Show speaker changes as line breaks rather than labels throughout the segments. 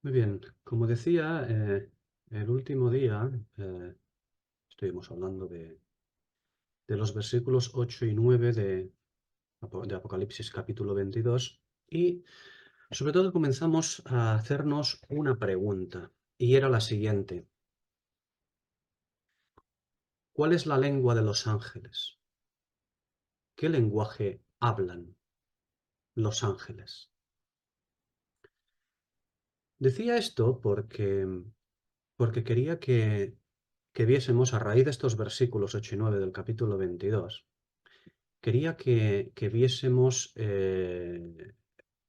Muy bien, como decía, el último día estuvimos hablando de los versículos 8 y 9 de Apocalipsis capítulo 22 y sobre todo comenzamos a hacernos una pregunta y era la siguiente: ¿cuál es la lengua de los ángeles? ¿Qué lenguaje hablan los ángeles? Decía esto porque quería que viésemos a raíz de estos versículos 8 y 9 del capítulo 22. Quería que viésemos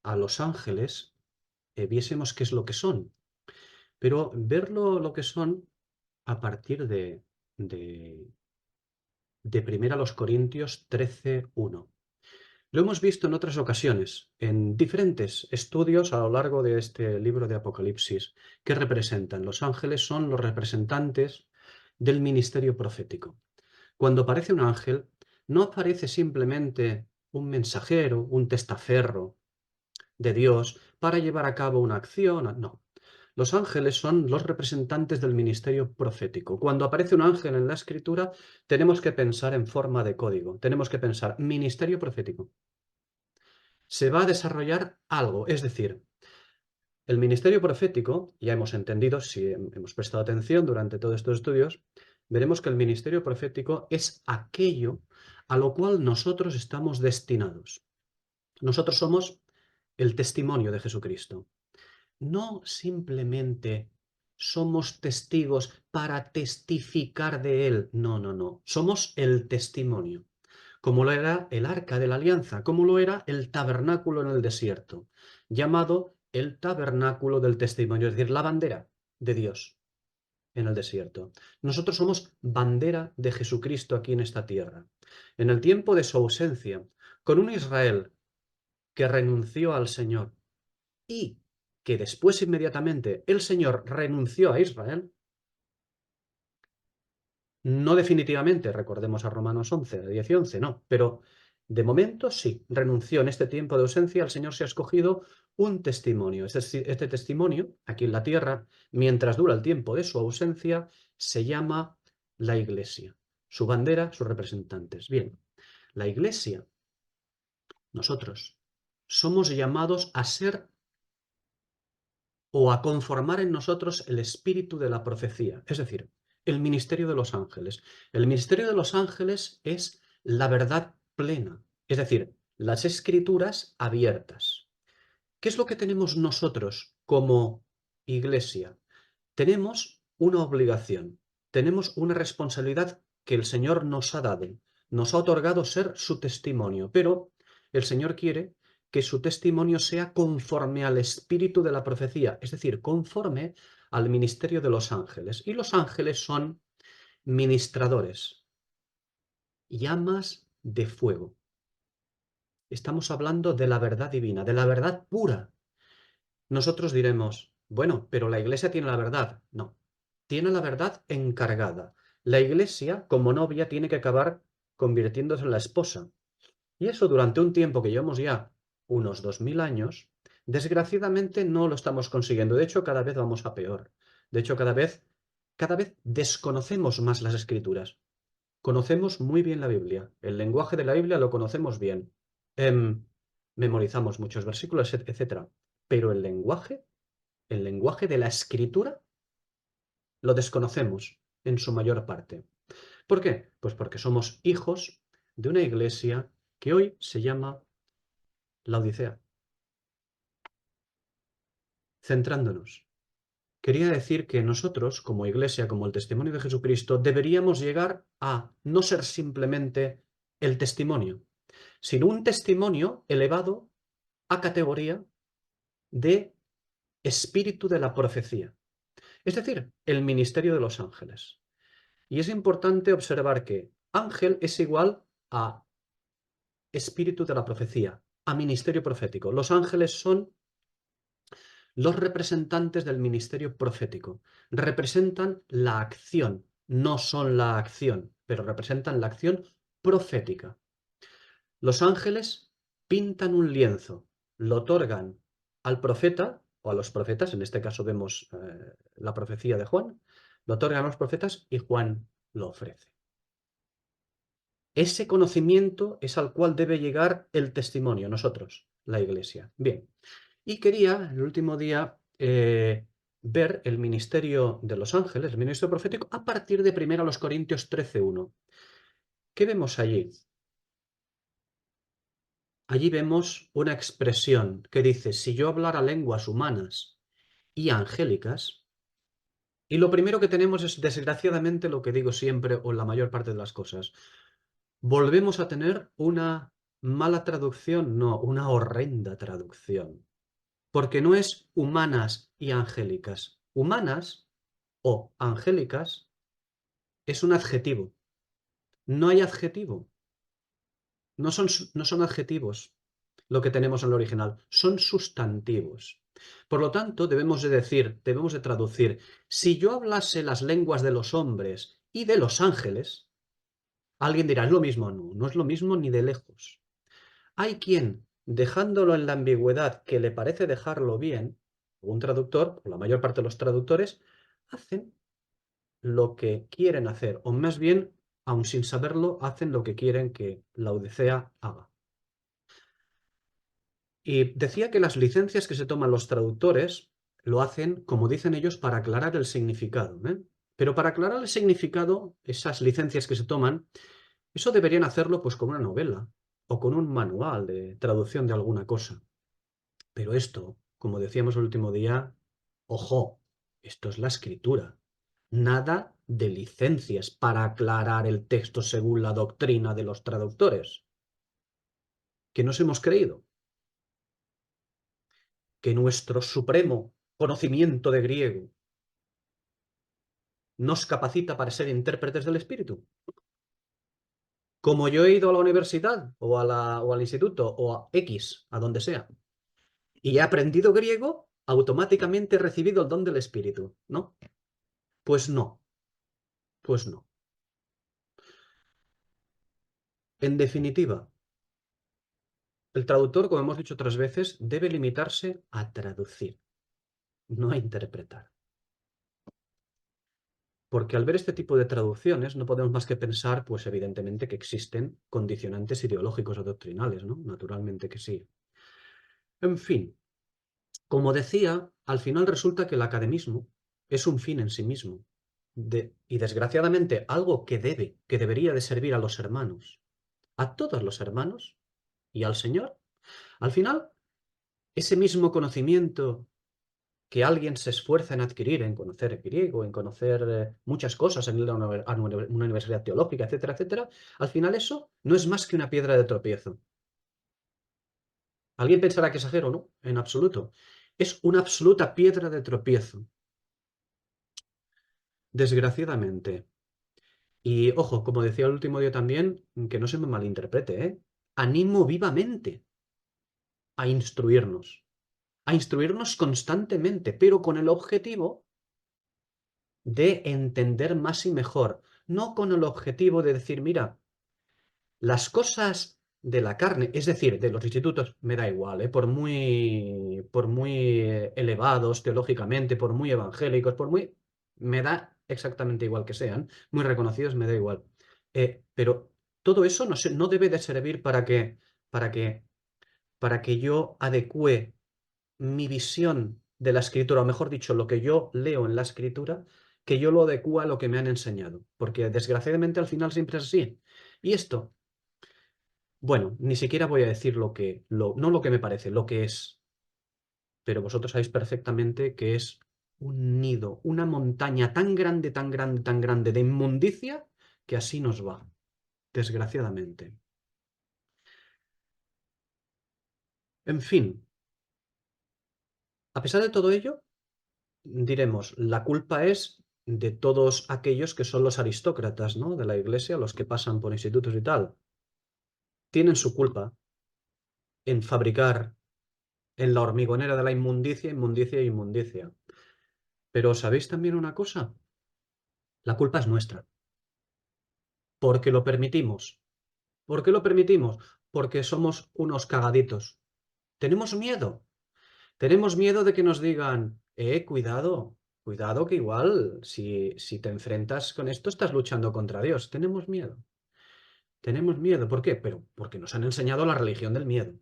a los ángeles, viésemos qué es lo que son, pero verlo lo que son a partir de, de 1 Corintios 13:1. Lo hemos visto en otras ocasiones, en diferentes estudios a lo largo de este libro de Apocalipsis. ¿Qué representan? Los ángeles son los representantes del ministerio profético. Cuando aparece un ángel, no aparece simplemente un mensajero, un testaferro de Dios para llevar a cabo una acción. No. Los ángeles son los representantes del ministerio profético. Cuando aparece un ángel en la escritura, tenemos que pensar en forma de código. Tenemos que pensar ministerio profético. Se va a desarrollar algo, es decir, el ministerio profético, ya hemos entendido, si hemos prestado atención durante todos estos estudios, veremos que el ministerio profético es aquello a lo cual nosotros estamos destinados. Nosotros somos el testimonio de Jesucristo. No simplemente somos testigos para testificar de Él. No, no, no. Somos el testimonio. Como lo era el arca de la alianza, como lo era el tabernáculo en el desierto, llamado el tabernáculo del testimonio, es decir, la bandera de Dios en el desierto. Nosotros somos bandera de Jesucristo aquí en esta tierra. En el tiempo de su ausencia, con un Israel que renunció al Señor y que después inmediatamente el Señor renunció a Israel, no definitivamente, recordemos a Romanos 11, 10 y 11, no, pero de momento sí, renunció en este tiempo de ausencia, el Señor se ha escogido un testimonio. Este testimonio, aquí en la tierra, mientras dura el tiempo de su ausencia, se llama la Iglesia. Su bandera, sus representantes. Bien, la Iglesia, nosotros, somos llamados a ser o a conformar en nosotros el espíritu de la profecía, es decir, el ministerio de los ángeles. El ministerio de los ángeles es la verdad plena, es decir, las escrituras abiertas. ¿Qué es lo que tenemos nosotros como iglesia? Tenemos una obligación, tenemos una responsabilidad que el Señor nos ha dado, nos ha otorgado ser su testimonio, pero el Señor quiere que su testimonio sea conforme al espíritu de la profecía, es decir, conforme al ministerio de los ángeles. Y los ángeles son ministradores, llamas de fuego. Estamos hablando de la verdad divina, de la verdad pura. Nosotros diremos, bueno, pero la Iglesia tiene la verdad. No, tiene la verdad encargada. La Iglesia, como novia, tiene que acabar convirtiéndose en la esposa. Y eso durante un tiempo que llevamos ya unos 2000 años, desgraciadamente no lo estamos consiguiendo. De hecho, cada vez vamos a peor. De hecho, cada vez desconocemos más las Escrituras. Conocemos muy bien la Biblia. El lenguaje de la Biblia lo conocemos bien. Em, Memorizamos muchos versículos, etcétera. Pero el lenguaje de la escritura, lo desconocemos en su mayor parte. ¿Por qué? Pues porque somos hijos de una iglesia que hoy se llama la Odisea. Centrándonos, quería decir que nosotros, como iglesia, como el testimonio de Jesucristo, deberíamos llegar a no ser simplemente el testimonio, sino un testimonio elevado a categoría de espíritu de la profecía, es decir, el ministerio de los ángeles. Y es importante observar que ángel es igual a espíritu de la profecía, a ministerio profético. Los ángeles son los representantes del ministerio profético. Representan la acción, no son la acción, pero representan la acción profética. Los ángeles pintan un lienzo, lo otorgan al profeta o a los profetas, en este caso vemos la profecía de Juan, lo otorgan a los profetas y Juan lo ofrece. Ese conocimiento es al cual debe llegar el testimonio, nosotros, la Iglesia. Bien, y quería el último día ver el ministerio de los ángeles, el ministerio profético, a partir de 1 Corintios 13:1. ¿Qué vemos allí? Allí vemos una expresión que dice, si yo hablara lenguas humanas y angélicas, y lo primero que tenemos es, desgraciadamente, lo que digo siempre o la mayor parte de las cosas, volvemos a tener una mala traducción, no, una horrenda traducción, porque no es humanas y angélicas. Humanas o angélicas es un adjetivo. No hay adjetivo. No son adjetivos lo que tenemos en el original, son sustantivos. Por lo tanto, debemos de traducir, si yo hablase las lenguas de los hombres y de los ángeles, alguien dirá, es lo mismo. No, no es lo mismo ni de lejos. Hay quien, dejándolo en la ambigüedad que le parece dejarlo bien, un traductor, o la mayor parte de los traductores, hacen lo que quieren hacer, o más bien, aun sin saberlo, hacen lo que quieren que la Odisea haga. Y decía que las licencias que se toman los traductores lo hacen, como dicen ellos, para aclarar el significado, ¿eh? Pero para aclarar el significado, esas licencias que se toman, eso deberían hacerlo pues con una novela o con un manual de traducción de alguna cosa. Pero esto, como decíamos el último día, ojo, esto es la escritura. Nada de licencias para aclarar el texto según la doctrina de los traductores. Que nos hemos creído que nuestro supremo conocimiento de griego nos capacita para ser intérpretes del espíritu. Como yo he ido a la universidad o al instituto o a X, a donde sea, y he aprendido griego, automáticamente he recibido el don del espíritu, ¿no? Pues no, pues no. En definitiva, el traductor, como hemos dicho otras veces, debe limitarse a traducir, no a interpretar. Porque al ver este tipo de traducciones no podemos más que pensar, pues evidentemente, que existen condicionantes ideológicos o doctrinales, ¿no? Naturalmente que sí. En fin, como decía, al final resulta que el academismo es un fin en sí mismo. Y desgraciadamente algo que debería de servir a los hermanos, a todos los hermanos y al Señor. Al final, ese mismo conocimiento que alguien se esfuerza en adquirir, en conocer griego, en conocer muchas cosas, en ir a una universidad teológica, etcétera, etcétera, al final eso no es más que una piedra de tropiezo. Alguien pensará que exagero, ¿no? En absoluto. Es una absoluta piedra de tropiezo, desgraciadamente. Y ojo, como decía el último día también, que no se me malinterprete, ¿eh? Animo vivamente a instruirnos constantemente, pero con el objetivo de entender más y mejor, no con el objetivo de decir, mira, las cosas de la carne, es decir, de los institutos, me da igual, por muy elevados teológicamente, por muy evangélicos, me da exactamente igual que sean, muy reconocidos, me da igual. Pero todo eso no debe de servir para que, para que yo adecue mi visión de la escritura, o mejor dicho, lo que yo leo en la escritura, que yo lo adecúe a lo que me han enseñado, porque desgraciadamente al final siempre es así. Y esto, bueno, ni siquiera voy a decir no lo que me parece, lo que es, pero vosotros sabéis perfectamente que es un nido, una montaña tan grande, tan grande, tan grande de inmundicia que así nos va, desgraciadamente. En fin, a pesar de todo ello, diremos, la culpa es de todos aquellos que son los aristócratas, ¿no? De la iglesia, los que pasan por institutos y tal. Tienen su culpa en fabricar en la hormigonera de la inmundicia, inmundicia e inmundicia. Pero ¿sabéis también una cosa? La culpa es nuestra, porque lo permitimos. ¿Por qué lo permitimos? Porque somos unos cagaditos. ¿Tenemos miedo? Tenemos miedo de que nos digan, cuidado, cuidado que igual si te enfrentas con esto estás luchando contra Dios. Tenemos miedo. Tenemos miedo. ¿Por qué? Pero porque nos han enseñado la religión del miedo.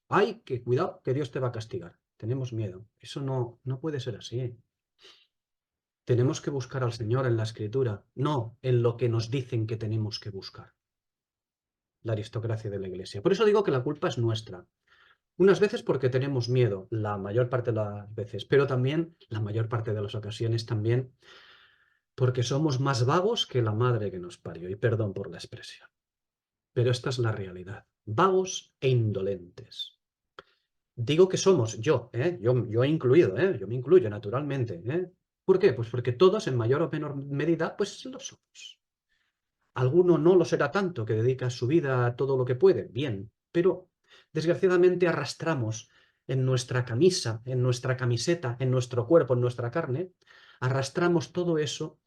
Ay, que cuidado, que Dios te va a castigar. Tenemos miedo. Eso no puede ser así. Tenemos que buscar al Señor en la Escritura, no en lo que nos dicen que tenemos que buscar. La aristocracia de la Iglesia. Por eso digo que la culpa es nuestra. Unas veces porque tenemos miedo, la mayor parte de las veces, pero también, la mayor parte de las ocasiones también, porque somos más vagos que la madre que nos parió, y perdón por la expresión. Pero esta es la realidad. Vagos e indolentes. Digo que somos yo incluido, yo me incluyo naturalmente. ¿Por qué? Pues porque todos en mayor o menor medida, pues lo somos. Alguno no lo será tanto, que dedica su vida a todo lo que puede, bien, pero desgraciadamente arrastramos en nuestra camisa, en nuestra camiseta, en nuestro cuerpo, en nuestra carne, arrastramos todo eso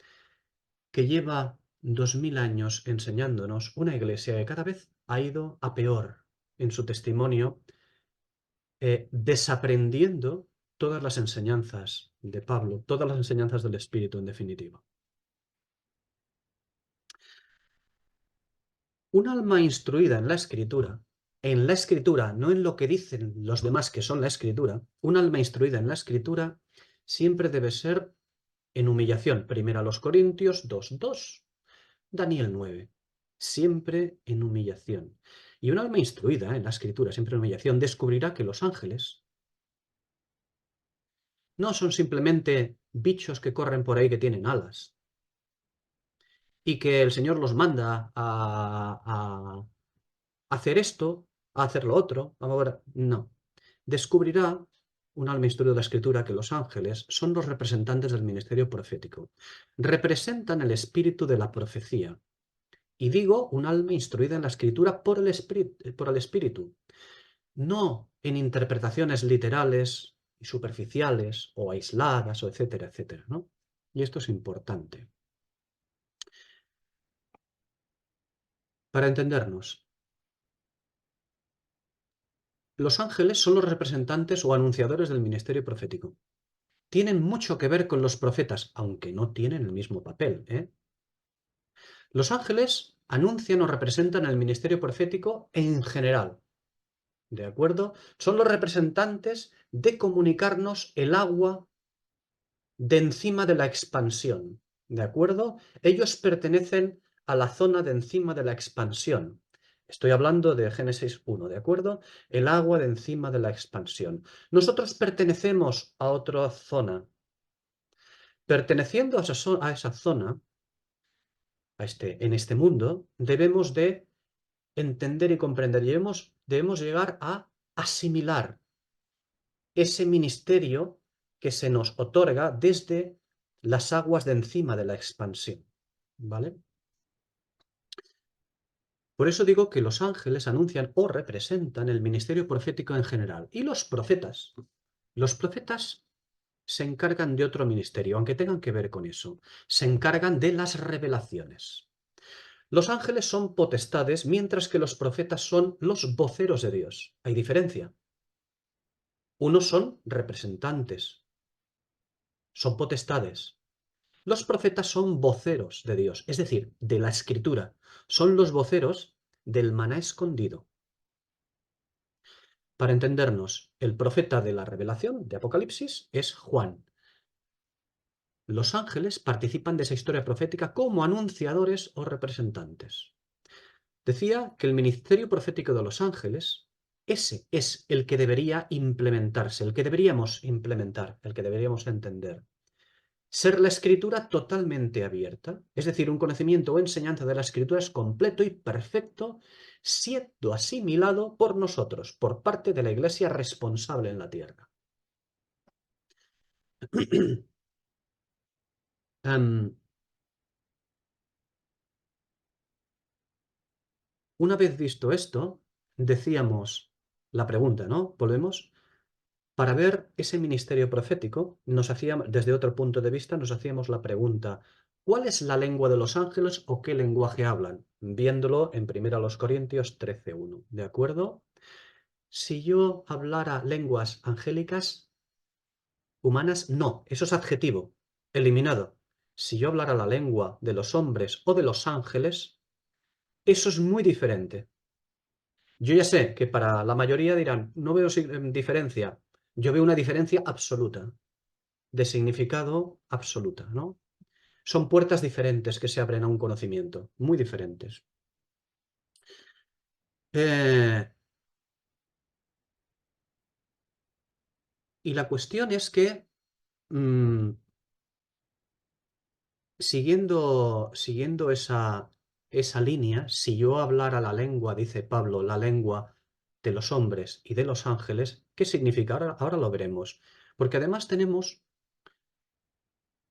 que lleva 2000 años enseñándonos una iglesia que cada vez ha ido a peor en su testimonio, desaprendiendo todas las enseñanzas de Pablo, todas las enseñanzas del Espíritu en definitiva. Un alma instruida en la escritura, no en lo que dicen los demás que son la escritura, un alma instruida en la escritura siempre debe ser en humillación. Primero a los Corintios 2:2, Daniel 9, siempre en humillación. Y un alma instruida en la escritura, siempre en humillación, descubrirá que los ángeles no son simplemente bichos que corren por ahí que tienen alas y que el Señor los manda a hacer esto, a hacer lo otro. Ahora, no. Descubrirá un alma instruido de la Escritura que los ángeles son los representantes del ministerio profético. Representan el espíritu de la profecía. Y digo, un alma instruida en la Escritura por el espíritu, no en interpretaciones literales y superficiales o aisladas o etcétera, etcétera, ¿no? Y esto es importante. Para entendernos, los ángeles son los representantes o anunciadores del ministerio profético. Tienen mucho que ver con los profetas, aunque no tienen el mismo papel, Los ángeles anuncian o representan el ministerio profético en general, ¿de acuerdo? Son los representantes de comunicarnos el agua de encima de la expansión, ¿de acuerdo? Ellos pertenecen a la zona de encima de la expansión. Estoy hablando de Génesis 1, ¿de acuerdo? El agua de encima de la expansión. Nosotros pertenecemos a otra zona. Perteneciendo a esa zona, en este mundo, debemos de entender y comprender, debemos llegar a asimilar ese ministerio que se nos otorga desde las aguas de encima de la expansión, ¿vale? Por eso digo que los ángeles anuncian o representan el ministerio profético en general. Y los profetas se encargan de otro ministerio, aunque tengan que ver con eso. Se encargan de las revelaciones. Los ángeles son potestades, mientras que los profetas son los voceros de Dios. Hay diferencia. Unos son representantes, son potestades. Los profetas son voceros de Dios, es decir, de la Escritura. Son los voceros del maná escondido. Para entendernos, el profeta de la revelación de Apocalipsis es Juan. Los ángeles participan de esa historia profética como anunciadores o representantes. Decía que el ministerio profético de los ángeles, ese es el que debería implementarse, el que deberíamos implementar, el que deberíamos entender. Ser la escritura totalmente abierta, es decir, un conocimiento o enseñanza de la escritura es completo y perfecto, siendo asimilado por nosotros, por parte de la Iglesia responsable en la tierra. Una vez visto esto, decíamos la pregunta, ¿no? Volvemos. Para ver ese ministerio profético, desde otro punto de vista, nos hacíamos la pregunta, ¿cuál es la lengua de los ángeles o qué lenguaje hablan? Viéndolo en 1 Corintios 13:1, ¿de acuerdo? Si yo hablara lenguas angélicas, humanas, no, eso es adjetivo, eliminado. Si yo hablara la lengua de los hombres o de los ángeles, eso es muy diferente. Yo ya sé que para la mayoría dirán, no veo diferencia. Yo veo una diferencia absoluta, de significado absoluta, ¿no? Son puertas diferentes que se abren a un conocimiento, muy diferentes. Eh, y la cuestión es que, mm, siguiendo esa línea, si yo hablara la lengua, dice Pablo, la lengua de los hombres y de los ángeles, ¿qué significa? Ahora lo veremos. Porque además tenemos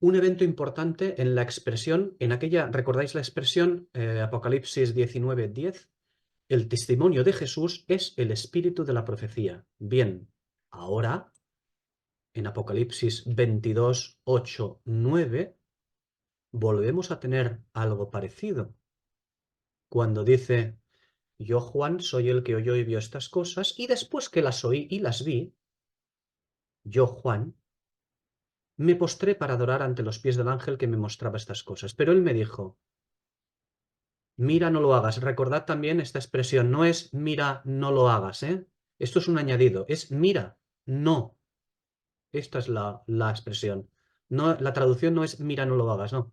un evento importante en la expresión, en aquella, ¿recordáis la expresión Apocalipsis 19:10? El testimonio de Jesús es el espíritu de la profecía. Bien, ahora, en Apocalipsis 22:8-9, volvemos a tener algo parecido. Cuando dice, yo Juan soy el que oyó y vio estas cosas, y después que las oí y las vi, yo Juan, me postré para adorar ante los pies del ángel que me mostraba estas cosas. Pero él me dijo, mira, no lo hagas. Recordad también esta expresión, no es mira, no lo hagas, ¿eh? Esto es un añadido, es mira, no. Esta es la expresión. No, la traducción no es mira, no lo hagas, no.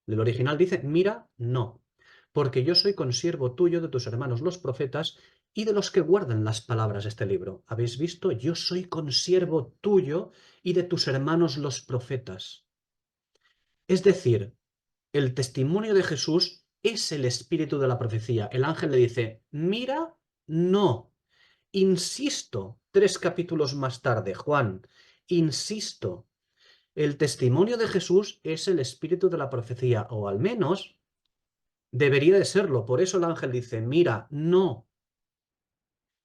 El original dice mira, no. Porque yo soy consiervo tuyo de tus hermanos los profetas y de los que guardan las palabras de este libro. ¿Habéis visto? Yo soy consiervo tuyo y de tus hermanos los profetas. Es decir, el testimonio de Jesús es el espíritu de la profecía. El ángel le dice, mira, no. Insisto, 3 capítulos más tarde, Juan, insisto, el testimonio de Jesús es el espíritu de la profecía, o al menos debería de serlo. Por eso el ángel dice, mira, no,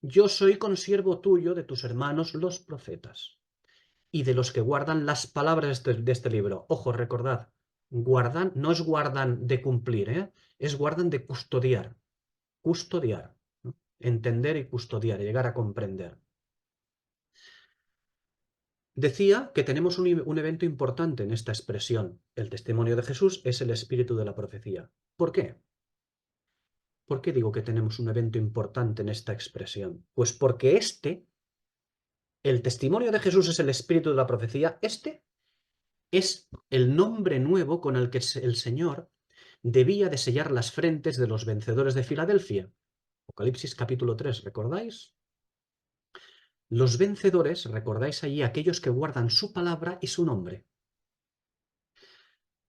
yo soy consiervo tuyo de tus hermanos los profetas y de los que guardan las palabras de este libro. Ojo, recordad, guardan, no es guardan de cumplir, es guardan de custodiar, custodiar, ¿no? Entender y custodiar, llegar a comprender. Decía que tenemos un evento importante en esta expresión. El testimonio de Jesús es el espíritu de la profecía. ¿Por qué? ¿Por qué digo que tenemos un evento importante en esta expresión? Pues porque el testimonio de Jesús es el espíritu de la profecía, es el nombre nuevo con el que el Señor debía de sellar las frentes de los vencedores de Filadelfia. Apocalipsis capítulo 3, ¿recordáis? Los vencedores, recordáis allí aquellos que guardan su palabra y su nombre.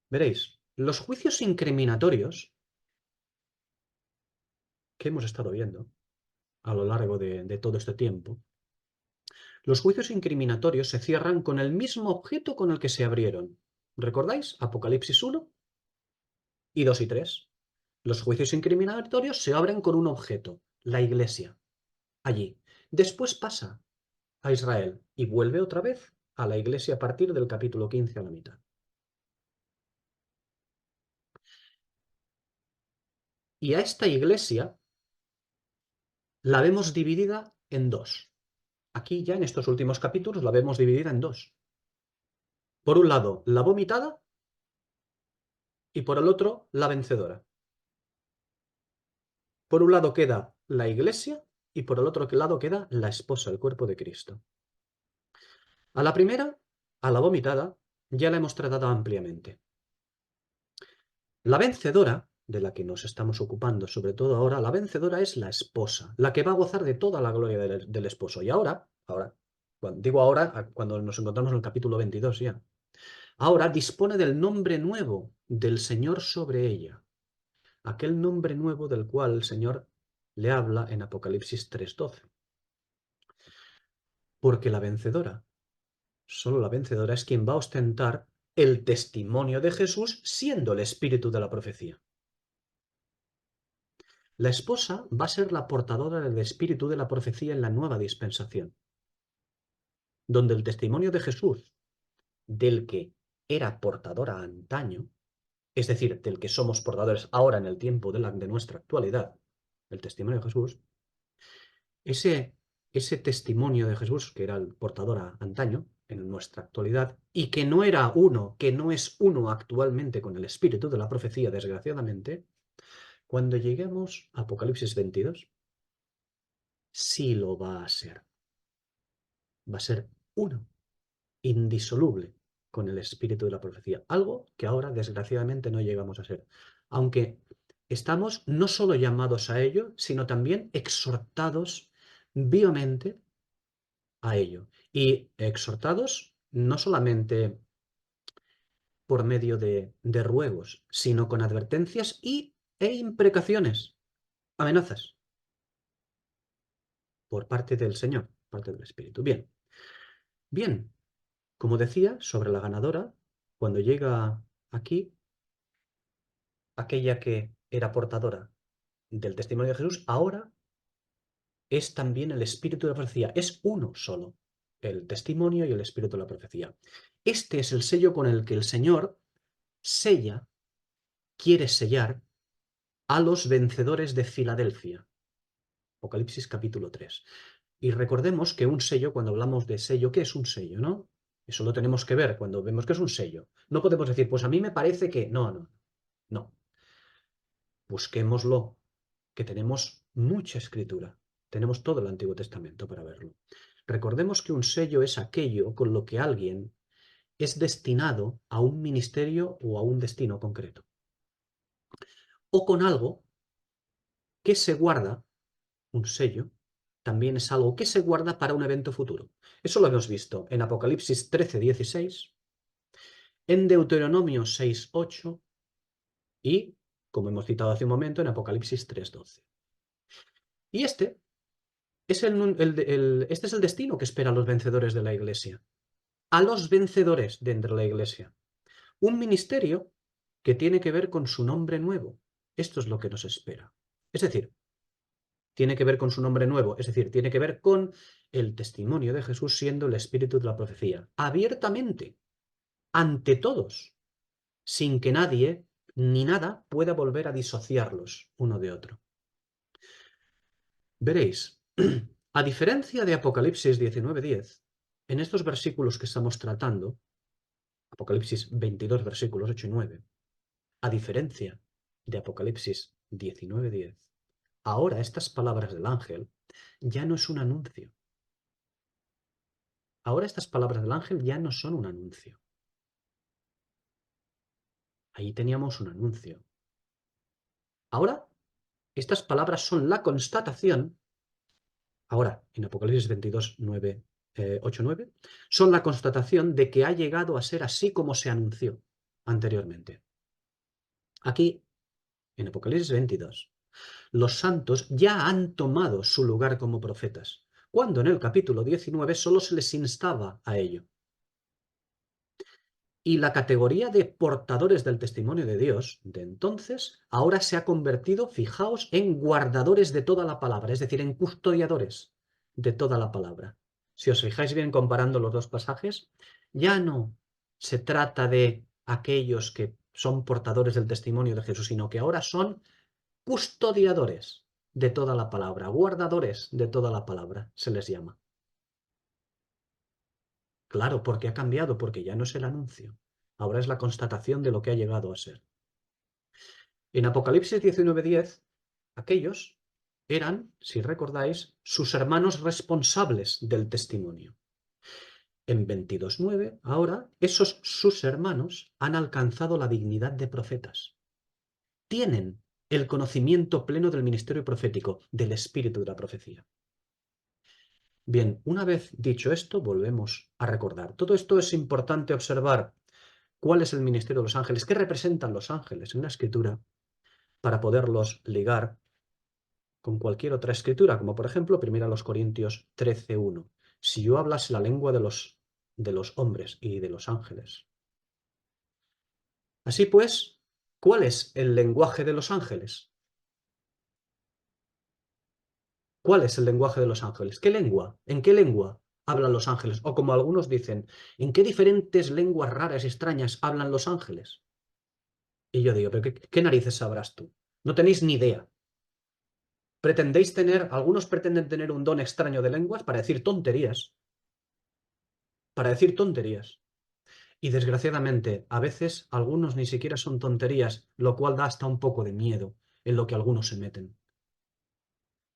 Veréis, los juicios incriminatorios que hemos estado viendo a lo largo de todo este tiempo, los juicios incriminatorios se cierran con el mismo objeto con el que se abrieron. ¿Recordáis? Apocalipsis 1 y 2 y 3. Los juicios incriminatorios se abren con un objeto, la iglesia, allí. Después pasa a Israel y vuelve otra vez a la iglesia a partir del capítulo 15 a la mitad. Y a esta iglesia la vemos dividida en dos. Aquí ya en estos últimos capítulos la vemos dividida en dos. Por un lado, la vomitada y por el otro, la vencedora. Por un lado queda la iglesia y por el otro lado queda la esposa, el cuerpo de Cristo. A la primera, a la vomitada, ya la hemos tratado ampliamente. La vencedora, de la que nos estamos ocupando sobre todo ahora, la vencedora es la esposa, la que va a gozar de toda la gloria del esposo. Y ahora, digo ahora, cuando nos encontramos en el capítulo 22 ya, ahora dispone del nombre nuevo del Señor sobre ella, aquel nombre nuevo del cual el Señor le habla en Apocalipsis 3:12. Porque la vencedora, solo la vencedora es quien va a ostentar el testimonio de Jesús siendo el espíritu de la profecía. La esposa va a ser la portadora del espíritu de la profecía en la nueva dispensación, donde el testimonio de Jesús, del que era portadora antaño, es decir, del que somos portadores ahora en el tiempo de nuestra actualidad, el testimonio de Ese ese testimonio de Jesús, que era el portador antaño, en nuestra actualidad, y que no era uno, que no es uno actualmente con el espíritu de la profecía, desgraciadamente, cuando lleguemos a Apocalipsis 22, sí lo va a ser. Va a ser uno, indisoluble con el espíritu de la profecía. Algo que ahora, desgraciadamente, no llegamos a ser. Aunque estamos no solo llamados a ello, sino también exhortados vivamente a ello. Y exhortados no solamente por medio de ruegos, sino con advertencias e imprecaciones, amenazas, por parte del Señor, parte del Espíritu. Bien, bien, como decía, sobre la ganadora, cuando llega aquí, aquella que era portadora del testimonio de Jesús, ahora es también el espíritu de la profecía, es uno solo, el testimonio y el espíritu de la profecía. Este es el sello con el que el Señor sella, quiere sellar a los vencedores de Filadelfia. Apocalipsis capítulo 3. Y recordemos que un sello, cuando hablamos de sello, ¿qué es un sello, no? Eso lo tenemos que ver cuando vemos que es un sello. No podemos decir, pues a mí me parece que... No, no, no. Busquémoslo, que tenemos mucha escritura. Tenemos todo el Antiguo Testamento para verlo. Recordemos que un sello es aquello con lo que alguien es destinado a un ministerio o a un destino concreto. O con algo que se guarda, un sello, también es algo que se guarda para un evento futuro. Eso lo hemos visto en Apocalipsis 13:16, en Deuteronomio 6:8 y, como hemos citado hace un momento, en Apocalipsis 3:12. Y este es este es el destino que espera a los vencedores de la Iglesia. A los vencedores dentro de la Iglesia. Un ministerio que tiene que ver con su nombre nuevo. Esto es lo que nos espera. Es decir, tiene que ver con su nombre nuevo, es decir, tiene que ver con el testimonio de Jesús siendo el espíritu de la profecía, abiertamente, ante todos, sin que nadie ni nada pueda volver a disociarlos uno de otro. Veréis, a diferencia de Apocalipsis 19:10, en estos versículos que estamos tratando, Apocalipsis 22, versículos 8 y 9, a diferencia de Apocalipsis 19:10, ahora estas palabras del ángel ya no es un anuncio. Ahora estas palabras del ángel ya no son un anuncio. Ahí teníamos un anuncio. Ahora estas palabras son la constatación, ahora en Apocalipsis 22, 9, 8, 9, son la constatación de que ha llegado a ser así como se anunció anteriormente. Aquí, en Apocalipsis 22, los santos ya han tomado su lugar como profetas, cuando en el capítulo 19 solo se les instaba a ello. Y la categoría de portadores del testimonio de Dios, de entonces, ahora se ha convertido, fijaos, en guardadores de toda la palabra, es decir, en custodiadores de toda la palabra. Si os fijáis bien comparando los dos pasajes, ya no se trata de aquellos que son portadores del testimonio de Jesús, sino que ahora son custodiadores de toda la palabra, guardadores de toda la palabra, se les llama. Claro, porque ha cambiado, porque ya no es el anuncio. Ahora es la constatación de lo que ha llegado a ser. En Apocalipsis 19:10, aquellos eran, si recordáis, sus hermanos responsables del testimonio. En 22:9, ahora, esos sus hermanos han alcanzado la dignidad de profetas. Tienen el conocimiento pleno del ministerio profético, del espíritu de la profecía. Bien, una vez dicho esto, volvemos a recordar. Todo esto es importante observar. ¿Cuál es el ministerio de los ángeles? ¿Qué representan los ángeles en la escritura? Para poderlos ligar con cualquier otra escritura, como por ejemplo 1 Corintios 13:1. Si yo hablase la lengua de los hombres y de los ángeles. Así pues, ¿cuál es el lenguaje de los ángeles? ¿Cuál es el lenguaje de los ángeles? ¿Qué lengua? ¿En qué lengua hablan los ángeles? O como algunos dicen, ¿en qué diferentes lenguas raras y extrañas hablan los ángeles? Y yo digo, ¿pero qué narices sabrás tú? No tenéis ni idea. Algunos pretenden tener un don extraño de lenguas para decir tonterías. Para decir tonterías. Y desgraciadamente, a veces algunos ni siquiera son tonterías, lo cual da hasta un poco de miedo en lo que algunos se meten.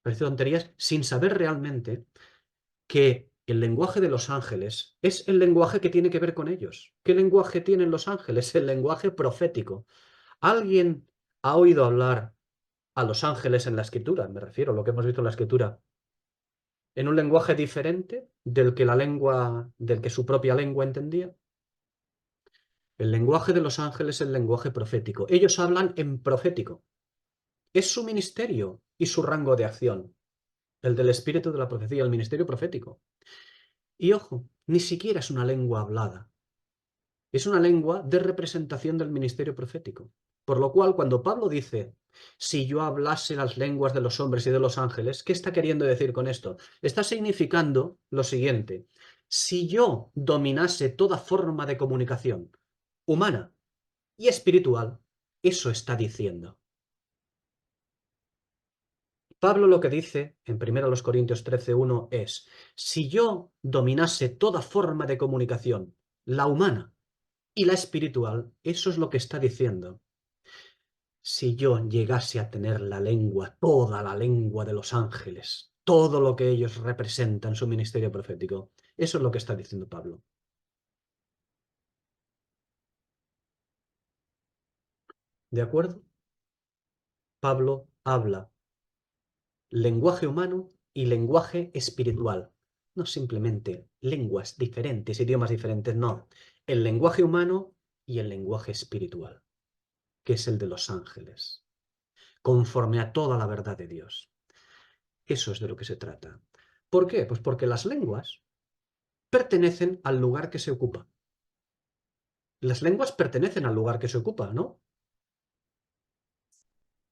Parece tonterías sin saber realmente que el lenguaje de los ángeles es el lenguaje que tiene que ver con ellos. ¿Qué lenguaje tienen los ángeles? El lenguaje profético. ¿Alguien ha oído hablar a los ángeles en la escritura? Me refiero a lo que hemos visto en la escritura. ¿En un lenguaje diferente del que su propia lengua entendía? El lenguaje de los ángeles es el lenguaje profético. Ellos hablan en profético. Es su ministerio y su rango de acción. El del espíritu de la profecía, el ministerio profético. Y ojo, ni siquiera es una lengua hablada. Es una lengua de representación del ministerio profético. Por lo cual, cuando Pablo dice, si yo hablase las lenguas de los hombres y de los ángeles, ¿qué está queriendo decir con esto? Está significando lo siguiente. Si yo dominase toda forma de comunicación humana y espiritual, eso está diciendo. Pablo lo que dice en 1 Corintios 13:1 es, si yo dominase toda forma de comunicación, la humana y la espiritual, eso es lo que está diciendo. Si yo llegase a tener la lengua, toda la lengua de los ángeles, todo lo que ellos representan, su ministerio profético, eso es lo que está diciendo Pablo. ¿De acuerdo? Pablo habla lenguaje humano y lenguaje espiritual. No simplemente lenguas diferentes, idiomas diferentes, no. El lenguaje humano y el lenguaje espiritual, que es el de los ángeles, conforme a toda la verdad de Dios. Eso es de lo que se trata. ¿Por qué? Pues porque las lenguas pertenecen al lugar que se ocupa. Las lenguas pertenecen al lugar que se ocupa, ¿no?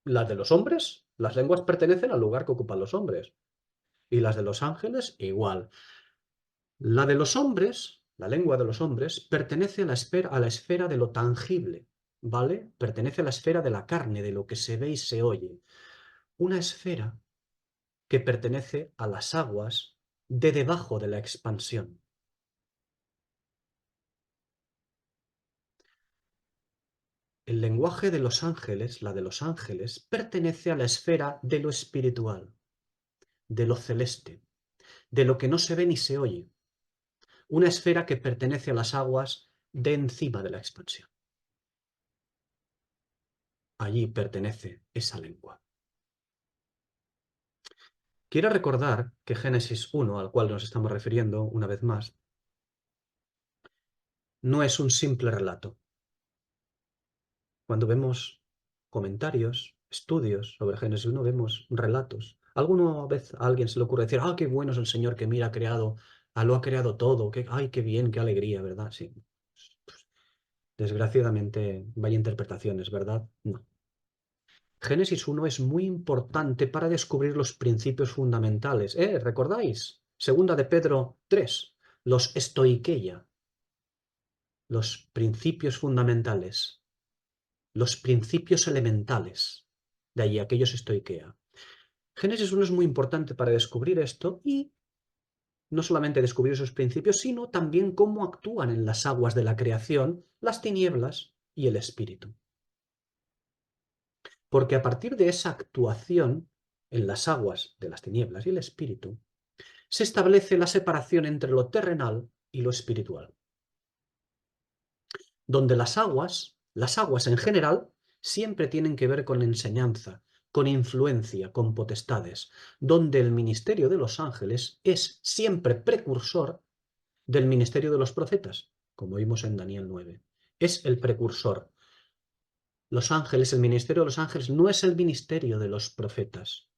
Las de los hombres, las lenguas pertenecen al lugar que ocupan los hombres. Y las de los ángeles, igual. La de los hombres, la lengua de los hombres, pertenece a la esfera de lo tangible, ¿vale? Pertenece a la esfera de la carne, de lo que se ve y se oye. Una esfera que pertenece a las aguas de debajo de la expansión. El lenguaje de los ángeles, la de los ángeles, pertenece a la esfera de lo espiritual, de lo celeste, de lo que no se ve ni se oye. Una esfera que pertenece a las aguas de encima de la expansión. Allí pertenece esa lengua. Quiero recordar que Génesis 1, al cual nos estamos refiriendo una vez más, no es un simple relato. Cuando vemos comentarios, estudios sobre Génesis 1, vemos relatos. ¿Alguna vez a alguien se le ocurre decir, qué bueno es el Señor que mira, ha creado, lo ha creado todo, ay, qué bien, qué alegría, ¿verdad? Sí. Pues, desgraciadamente, vaya interpretaciones, ¿verdad? No. Génesis 1 es muy importante para descubrir los principios fundamentales. ¿Recordáis? Segunda de Pedro 3, los estoiqueia, los principios fundamentales, los principios elementales. De ahí aquellos estoiquea. Génesis 1 es muy importante para descubrir esto y no solamente descubrir esos principios, sino también cómo actúan en las aguas de la creación las tinieblas y el espíritu. Porque a partir de esa actuación en las aguas de las tinieblas y el espíritu, se establece la separación entre lo terrenal y lo espiritual. Donde las aguas en general, siempre tienen que ver con enseñanza, con influencia, con potestades, donde el ministerio de los ángeles es siempre precursor del ministerio de los profetas, como vimos en Daniel 9. Es el precursor. Los ángeles, el ministerio de los ángeles no es el ministerio de los profetas.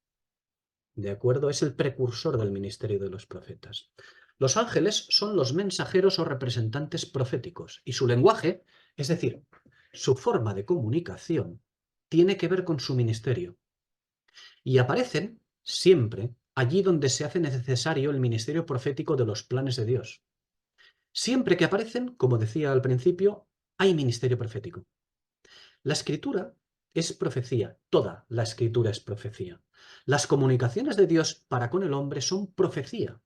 ¿De acuerdo? Es el precursor del ministerio de los profetas. Los ángeles son los mensajeros o representantes proféticos y su lenguaje, es decir, su forma de comunicación, tiene que ver con su ministerio. Y aparecen siempre allí donde se hace necesario el ministerio profético de los planes de Dios. Siempre que aparecen, como decía al principio, hay ministerio profético. La escritura es profecía, toda la escritura es profecía. Las comunicaciones de Dios para con el hombre son profecía,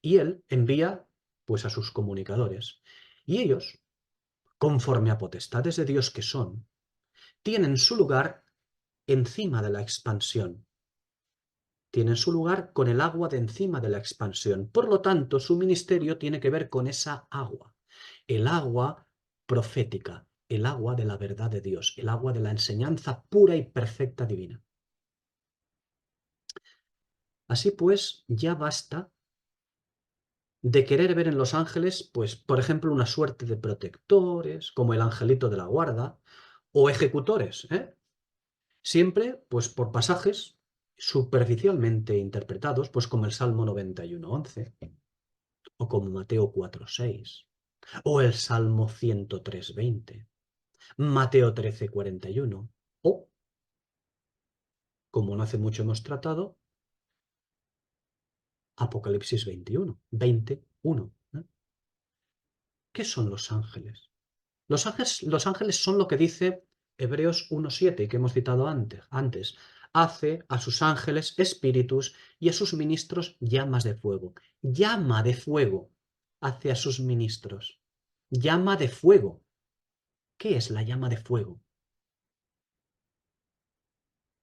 y Él envía pues a sus comunicadores. Y ellos, conforme a potestades de Dios que son, tienen su lugar encima de la expansión. Tienen su lugar con el agua de encima de la expansión. Por lo tanto, su ministerio tiene que ver con esa agua. El agua profética, el agua de la verdad de Dios, el agua de la enseñanza pura y perfecta divina. Así pues, ya basta de querer ver en los ángeles, pues, por ejemplo, una suerte de protectores, como el angelito de la guarda, o ejecutores, ¿eh? Siempre, pues, por pasajes superficialmente interpretados, pues como el Salmo 91:11, o como Mateo 4:6, o el Salmo 103:20, Mateo 13:41, o, como no hace mucho hemos tratado, Apocalipsis 21:21. ¿Qué son los ángeles? Los ángeles son lo que dice Hebreos 1:7, que hemos citado antes. Hace a sus ángeles espíritus y a sus ministros llamas de fuego. Llama de fuego hace a sus ministros. Llama de fuego. ¿Qué es la llama de fuego?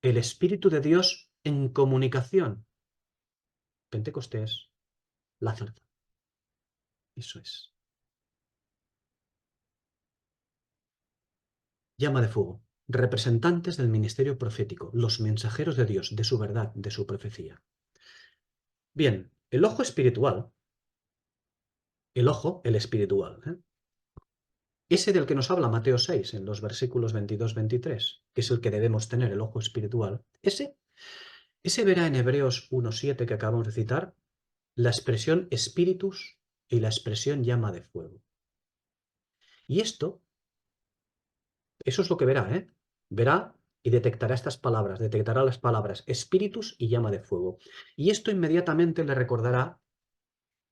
El Espíritu de Dios en comunicación. Pentecostés, la zarza. Eso es. Llama de fuego. Representantes del ministerio profético, los mensajeros de Dios, de su verdad, de su profecía. Bien, el ojo espiritual, el ojo, el espiritual, ese del que nos habla Mateo 6 en los versículos 22-23, que es el que debemos tener, el ojo espiritual, ese verá en Hebreos 1:7 que acabamos de citar, la expresión espíritus y la expresión llama de fuego. Y eso es lo que verá, ¿eh? Verá y detectará estas palabras, detectará las palabras espíritus y llama de fuego. Y esto inmediatamente le recordará,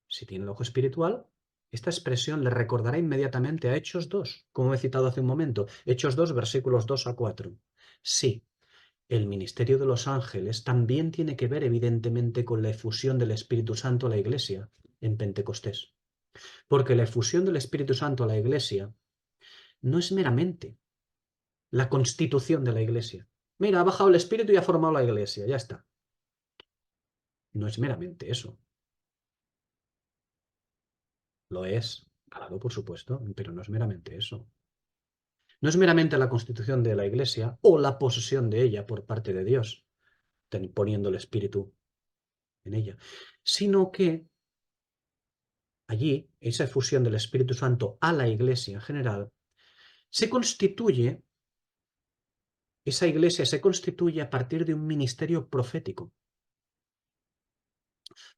si tiene el ojo espiritual, esta expresión le recordará inmediatamente a Hechos 2, como he citado hace un momento, Hechos 2, versículos 2-4. Sí, el ministerio de los ángeles también tiene que ver evidentemente con la efusión del Espíritu Santo a la Iglesia en Pentecostés. Porque la efusión del Espíritu Santo a la Iglesia no es meramente la constitución de la Iglesia. Mira, ha bajado el Espíritu y ha formado la Iglesia, ya está. No es meramente eso. Lo es, claro, por supuesto, pero no es meramente eso. No es meramente la constitución de la Iglesia o la posesión de ella por parte de Dios, poniendo el Espíritu en ella, sino que allí, esa efusión del Espíritu Santo a la Iglesia en general, se constituye, esa Iglesia se constituye a partir de un ministerio profético.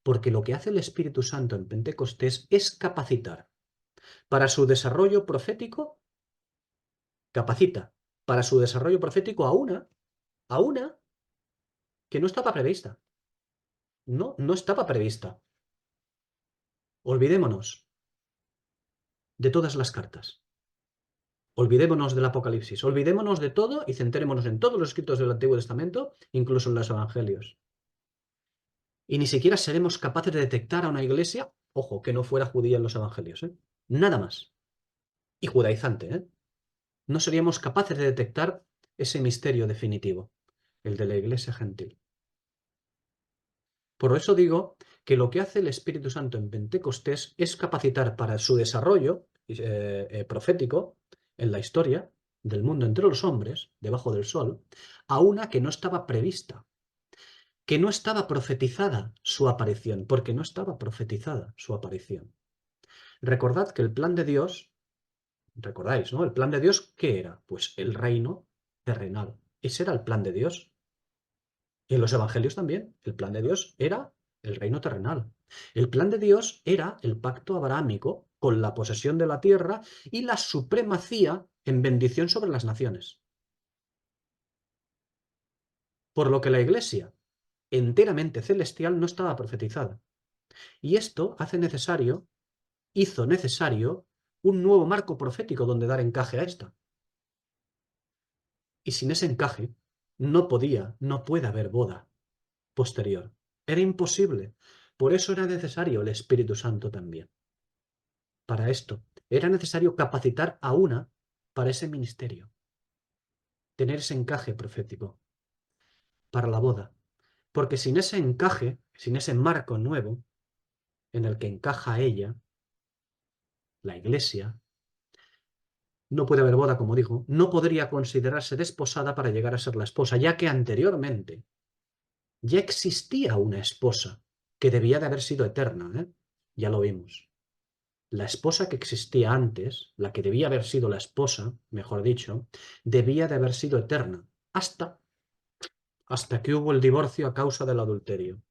Porque lo que hace el Espíritu Santo en Pentecostés es capacitar para su desarrollo profético, capacita para su desarrollo profético a una que no estaba prevista. No, no estaba prevista. Olvidémonos de todas las cartas. Olvidémonos del Apocalipsis. Olvidémonos de todo y centrémonos en todos los escritos del Antiguo Testamento, incluso en los Evangelios. Y ni siquiera seremos capaces de detectar a una iglesia, ojo, que no fuera judía en los Evangelios, ¿eh? Nada más. Y judaizante, ¿eh? No seríamos capaces de detectar ese misterio definitivo, el de la iglesia gentil. Por eso digo que lo que hace el Espíritu Santo en Pentecostés es capacitar para su desarrollo profético en la historia del mundo entre los hombres, debajo del sol, a una que no estaba prevista, que no estaba profetizada su aparición, porque no estaba profetizada su aparición. Recordad que el plan de Dios, recordáis, ¿no? El plan de Dios, ¿qué era? Pues el reino terrenal. Ese era el plan de Dios. Y en los evangelios también, el plan de Dios era el reino terrenal. El plan de Dios era el pacto abrahámico con la posesión de la tierra y la supremacía en bendición sobre las naciones. Por lo que la iglesia, enteramente celestial, no estaba profetizada. Y esto hizo necesario un nuevo marco profético donde dar encaje a esta. Y sin ese encaje, no puede haber boda. posterior. Era imposible. Por eso era necesario el Espíritu Santo también. Para esto, era necesario capacitar a una para ese ministerio. Tener ese encaje profético para la boda. Porque sin ese encaje, sin ese marco nuevo en el que encaja ella, la iglesia, no puede haber boda, como dijo, no podría considerarse desposada para llegar a ser la esposa, ya que anteriormente ya existía una esposa que debía de haber sido eterna, ¿eh? Ya lo vimos. La esposa que existía antes, la que debía haber sido la esposa, mejor dicho, debía de haber sido eterna, hasta que hubo el divorcio a causa del adulterio.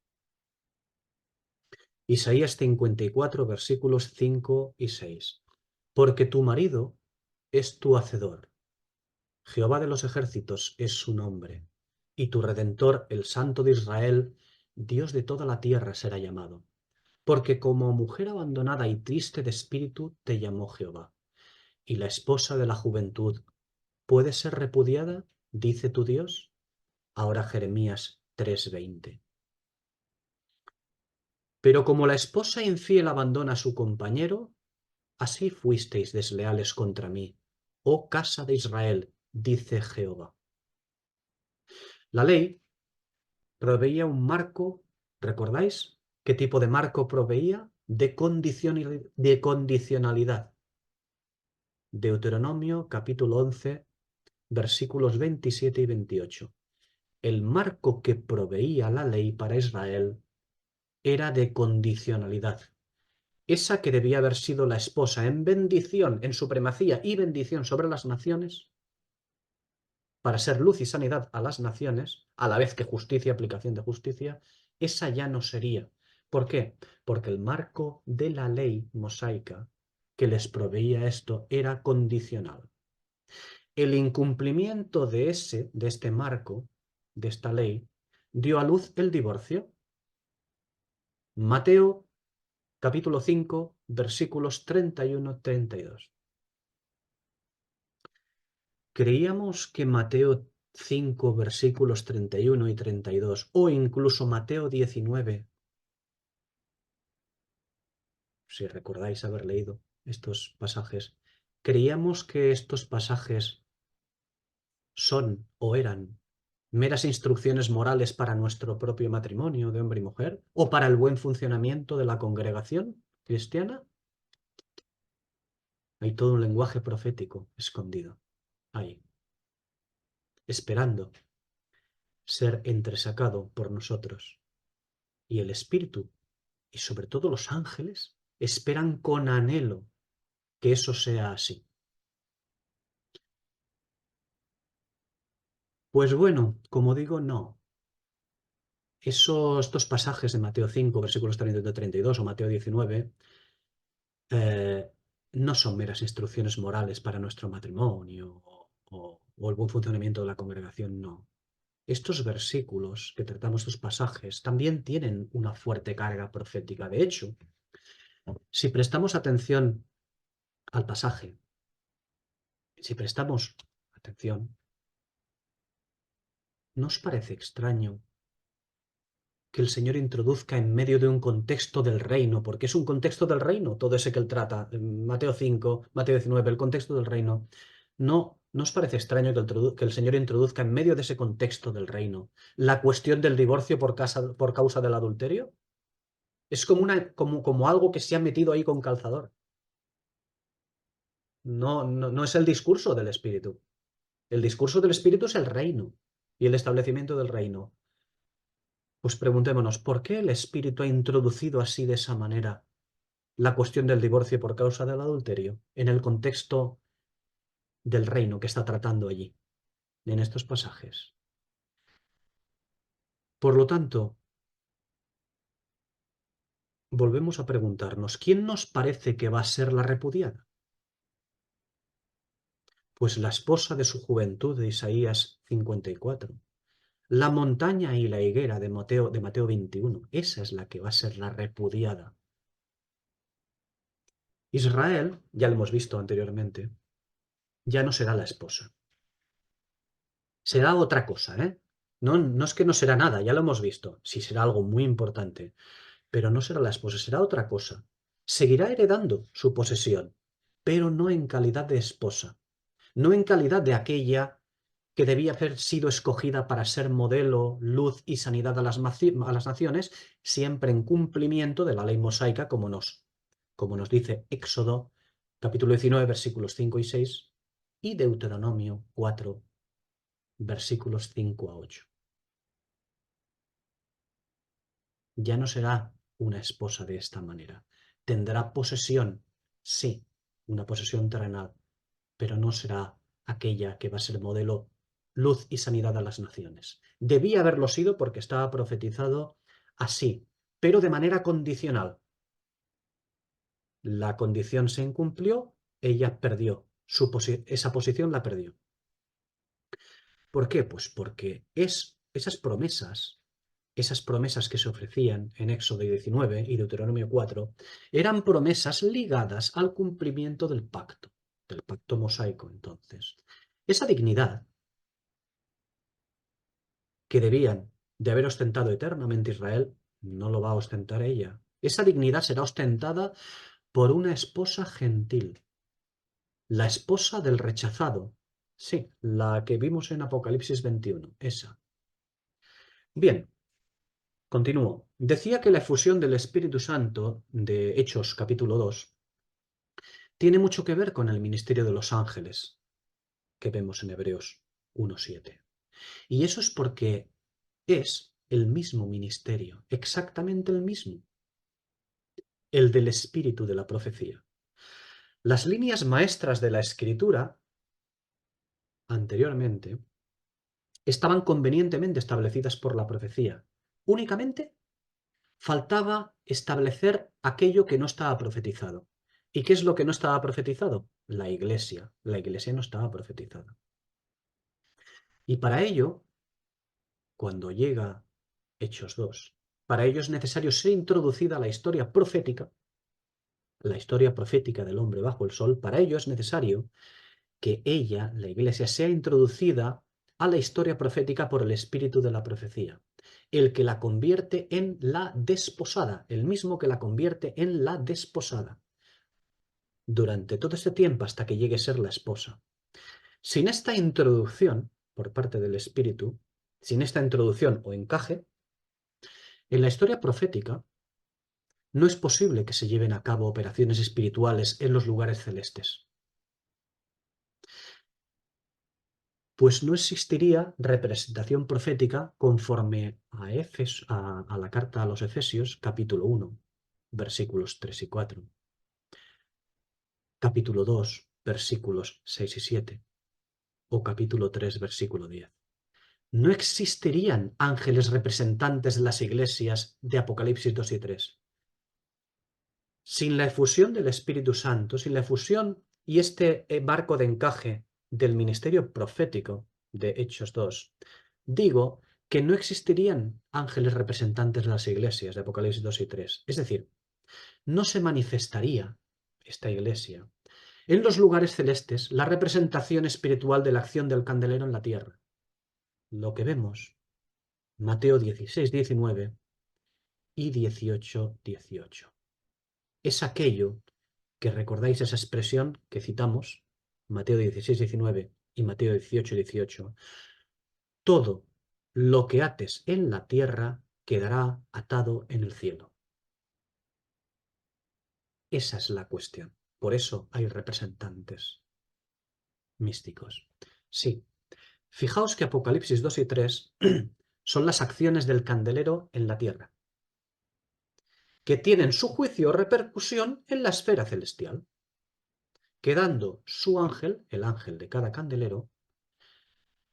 Isaías 54, versículos 5 y 6. Porque tu marido es tu hacedor, Jehová de los ejércitos es su nombre, y tu Redentor, el Santo de Israel, Dios de toda la tierra será llamado. Porque como mujer abandonada y triste de espíritu te llamó Jehová, y la esposa de la juventud puede ser repudiada, dice tu Dios. Ahora Jeremías 3:20. Pero como la esposa infiel abandona a su compañero, así fuisteis desleales contra mí, oh casa de Israel, dice Jehová. La ley proveía un marco, ¿recordáis qué tipo de marco proveía? De condicionalidad. Deuteronomio capítulo 11, versículos 27 y 28. El marco que proveía la ley para Israel era de condicionalidad. Esa que debía haber sido la esposa en bendición, en supremacía y bendición sobre las naciones, para ser luz y sanidad a las naciones, a la vez que justicia y aplicación de justicia, esa ya no sería. ¿Por qué? Porque el marco de la ley mosaica que les proveía esto era condicional. El incumplimiento de este marco, de esta ley, dio a luz el divorcio. Mateo capítulo 5, versículos 31-32. Creíamos que Mateo 5, versículos 31 y 32, o incluso Mateo 19, si recordáis haber leído estos pasajes, creíamos que estos pasajes son o eran meras instrucciones morales para nuestro propio matrimonio de hombre y mujer, o para el buen funcionamiento de la congregación cristiana. Hay todo un lenguaje profético escondido ahí, esperando ser entresacado por nosotros. Y el Espíritu, y sobre todo los ángeles, esperan con anhelo que eso sea así. Pues bueno, como digo, no. Estos pasajes de Mateo 5, versículos 30-32 o Mateo 19, no son meras instrucciones morales para nuestro matrimonio o el buen funcionamiento de la congregación, no. Estos versículos que tratamos, estos pasajes, también tienen una fuerte carga profética. De hecho, si prestamos atención al pasaje, si prestamos atención, ¿no os parece extraño que el Señor introduzca en medio de un contexto del reino, porque es un contexto del reino, todo ese que él trata, en Mateo 5, Mateo 19, el contexto del reino? ¿No os parece extraño que el Señor introduzca en medio de ese contexto del reino la cuestión del divorcio por causa del adulterio? Es como algo que se ha metido ahí con calzador. No es el discurso del Espíritu. El discurso del Espíritu es el reino y el establecimiento del reino. Pues preguntémonos, ¿por qué el Espíritu ha introducido así de esa manera la cuestión del divorcio por causa del adulterio en el contexto del reino que está tratando allí, en estos pasajes? Por lo tanto, volvemos a preguntarnos, ¿quién nos parece que va a ser la repudiada? Pues la esposa de su juventud de Isaías 54. La montaña y la higuera de Mateo 21. Esa es la que va a ser la repudiada. Israel, ya lo hemos visto anteriormente, ya no será la esposa. Será otra cosa, ¿eh? No, no es que no será nada, ya lo hemos visto. Sí será algo muy importante, pero no será la esposa, será otra cosa. Seguirá heredando su posesión, pero no en calidad de esposa, no en calidad de aquella que debía haber sido escogida para ser modelo, luz y sanidad a las naciones, siempre en cumplimiento de la ley mosaica, como nos dice Éxodo, capítulo 19, versículos 5 y 6, y Deuteronomio 4, versículos 5 a 8. Ya no será una esposa de esta manera. Tendrá posesión, sí, una posesión terrenal, pero no será aquella que va a ser modelo, luz y sanidad a las naciones. Debía haberlo sido porque estaba profetizado así, pero de manera condicional. La condición se incumplió, ella perdió, esa posición la perdió. ¿Por qué? Pues porque esas promesas que se ofrecían en Éxodo 19 y Deuteronomio 4, eran promesas ligadas al cumplimiento del pacto mosaico entonces. Esa dignidad que debían de haber ostentado eternamente Israel, no lo va a ostentar ella. Esa dignidad será ostentada por una esposa gentil, la esposa del rechazado. Sí, la que vimos en Apocalipsis 21, esa. Bien, continúo. Decía que la efusión del Espíritu Santo de Hechos capítulo 2 tiene mucho que ver con el ministerio de los ángeles que vemos en Hebreos 1:7. Y eso es porque es el mismo ministerio, exactamente el mismo, el del espíritu de la profecía. Las líneas maestras de la escritura, anteriormente, estaban convenientemente establecidas por la profecía. Únicamente faltaba establecer aquello que no estaba profetizado. ¿Y qué es lo que no estaba profetizado? La iglesia. La iglesia no estaba profetizada. Y para ello, cuando llega Hechos 2, para ello es necesario ser introducida la historia profética del hombre bajo el sol. Para ello es necesario que ella, la iglesia, sea introducida a la historia profética por el espíritu de la profecía, el que la convierte en la desposada, el mismo que la convierte en la desposada, durante todo este tiempo hasta que llegue a ser la esposa. Sin esta introducción por parte del espíritu, sin esta introducción o encaje, en la historia profética no es posible que se lleven a cabo operaciones espirituales en los lugares celestes, pues no existiría representación profética conforme a la carta a los Efesios, capítulo 1, versículos 3 y 4, capítulo 2, versículos 6 y 7, o capítulo 3, versículo 10. No existirían ángeles representantes de las iglesias de Apocalipsis 2 y 3. Sin la efusión del Espíritu Santo, sin la efusión y este barco de encaje del ministerio profético de Hechos 2, digo que no existirían ángeles representantes de las iglesias de Apocalipsis 2 y 3. Es decir, no se manifestaría esta iglesia en los lugares celestes la representación espiritual de la acción del candelero en la tierra. Lo que vemos, Mateo 16, 19 y 18, 18. Es aquello que recordáis esa expresión que citamos, Mateo 16, 19 y Mateo 18, 18. Todo lo que ates en la tierra quedará atado en el cielo. Esa es la cuestión. Por eso hay representantes místicos. Sí, fijaos que Apocalipsis 2 y 3 son las acciones del candelero en la tierra, que tienen su juicio o repercusión en la esfera celestial, quedando su ángel, el ángel de cada candelero,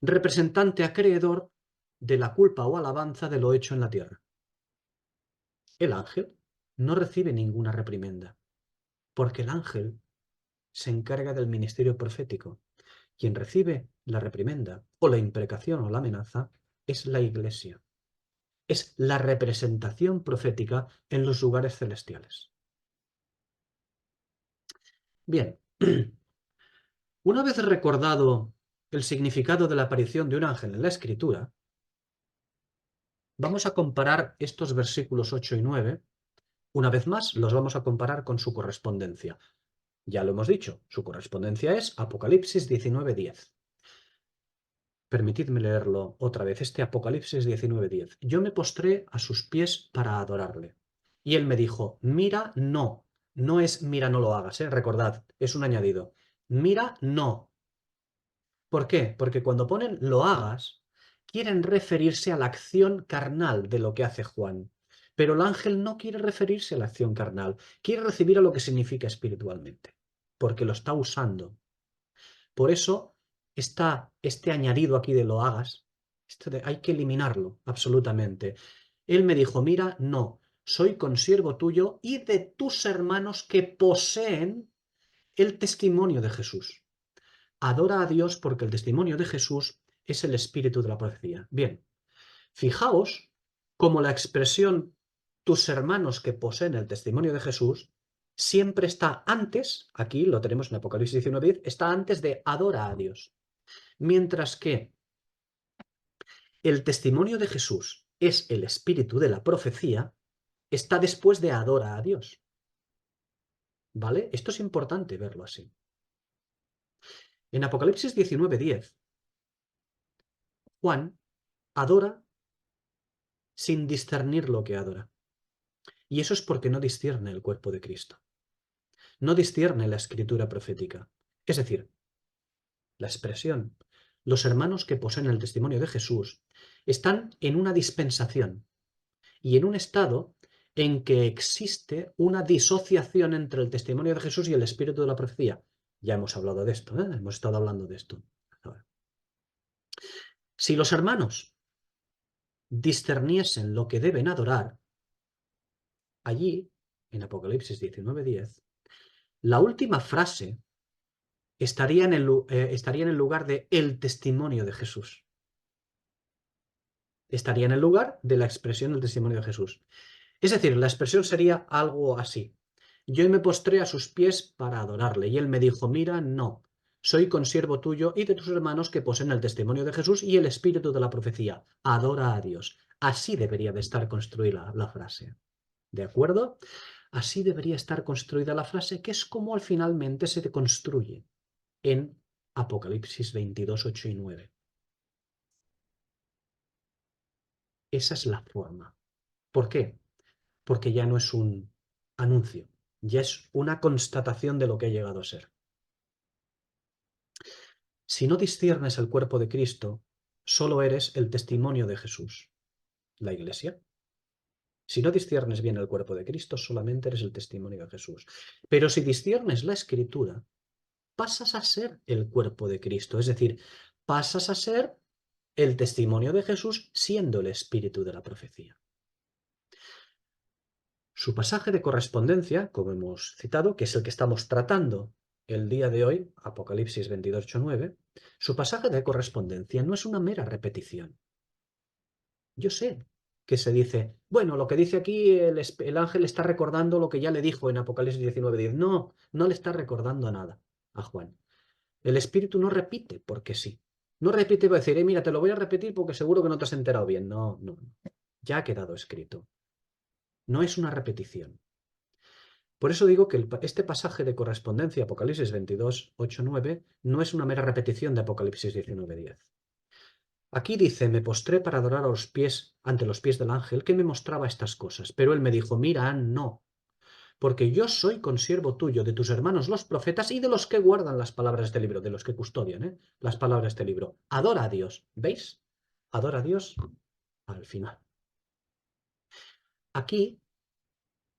representante acreedor de la culpa o alabanza de lo hecho en la tierra. El ángel no recibe ninguna reprimenda, porque el ángel se encarga del ministerio profético. Quien recibe la reprimenda o la imprecación o la amenaza es la iglesia. Es la representación profética en los lugares celestiales. Bien, una vez recordado el significado de la aparición de un ángel en la Escritura, Vamos a comparar estos versículos 8 y 9. Una vez más, los vamos a comparar con su correspondencia. Ya lo hemos dicho, su correspondencia es Apocalipsis 19:10. Permitidme leerlo otra vez, este Apocalipsis 19:10. Yo me postré a sus pies para adorarle. Y él me dijo, mira, no. No es mira, no lo hagas, recordad, es un añadido. Mira, no. ¿Por qué? Porque cuando ponen lo hagas, quieren referirse a la acción carnal de lo que hace Juan. Pero el ángel no quiere referirse a la acción carnal, quiere recibir a lo que significa espiritualmente, porque lo está usando. Por eso está este añadido aquí de lo hagas, hay que eliminarlo absolutamente. Él me dijo, mira, no, soy consiervo tuyo y de tus hermanos que poseen el testimonio de Jesús. Adora a Dios porque el testimonio de Jesús es el espíritu de la profecía. Bien, fijaos cómo la expresión tus hermanos que poseen el testimonio de Jesús siempre está antes, aquí lo tenemos en Apocalipsis 19:10, está antes de adora a Dios. Mientras que el testimonio de Jesús es el espíritu de la profecía, está después de adora a Dios. ¿Vale? Esto es importante verlo así. En Apocalipsis 19:10, Juan adora sin discernir lo que adora. Y eso es porque no discierne el cuerpo de Cristo. No discierne la escritura profética. Es decir, la expresión, los hermanos que poseen el testimonio de Jesús están en una dispensación y en un estado en que existe una disociación entre el testimonio de Jesús y el espíritu de la profecía. Ya hemos hablado de esto, hemos estado hablando de esto. Ahora, si los hermanos discerniesen lo que deben adorar, allí, en Apocalipsis 19:10, la última frase estaría en el lugar de el testimonio de Jesús. Estaría en el lugar de la expresión del testimonio de Jesús. Es decir, la expresión sería algo así. Yo me postré a sus pies para adorarle, y él me dijo, mira, no, soy consiervo tuyo y de tus hermanos que poseen el testimonio de Jesús y el espíritu de la profecía. Adora a Dios. Así debería de estar construida la frase. ¿De acuerdo? Así debería estar construida la frase, que es como al finalmente se construye en Apocalipsis 22, 8 y 9. Esa es la forma. ¿Por qué? Porque ya no es un anuncio, ya es una constatación de lo que ha llegado a ser. Si no disciernes el cuerpo de Cristo, solo eres el testimonio de Jesús, la Iglesia. Si no disciernes bien el cuerpo de Cristo, solamente eres el testimonio de Jesús. Pero si disciernes la Escritura, pasas a ser el cuerpo de Cristo, es decir, pasas a ser el testimonio de Jesús siendo el espíritu de la profecía. Su pasaje de correspondencia, como hemos citado, que es el que estamos tratando el día de hoy, Apocalipsis 22, 8, 9, su pasaje de correspondencia no es una mera repetición. Yo sé que se dice, bueno, lo que dice aquí el ángel está recordando lo que ya le dijo en Apocalipsis 19:10. No, no le está recordando nada a Juan. El Espíritu no repite porque sí. No repite para decir, mira, te lo voy a repetir porque seguro que no te has enterado bien. No, no. Ya ha quedado escrito. No es una repetición. Por eso digo que este pasaje de correspondencia, Apocalipsis 22, 8, 9, no es una mera repetición de Apocalipsis 19, 10. Aquí dice, me postré para adorar a los pies, ante los pies del ángel que me mostraba estas cosas. Pero él me dijo, mira, no, porque yo soy consiervo tuyo, de tus hermanos los profetas y de los que guardan las palabras de este libro, de los que custodian las palabras de este libro. Adora a Dios, ¿veis? Adora a Dios al final. Aquí,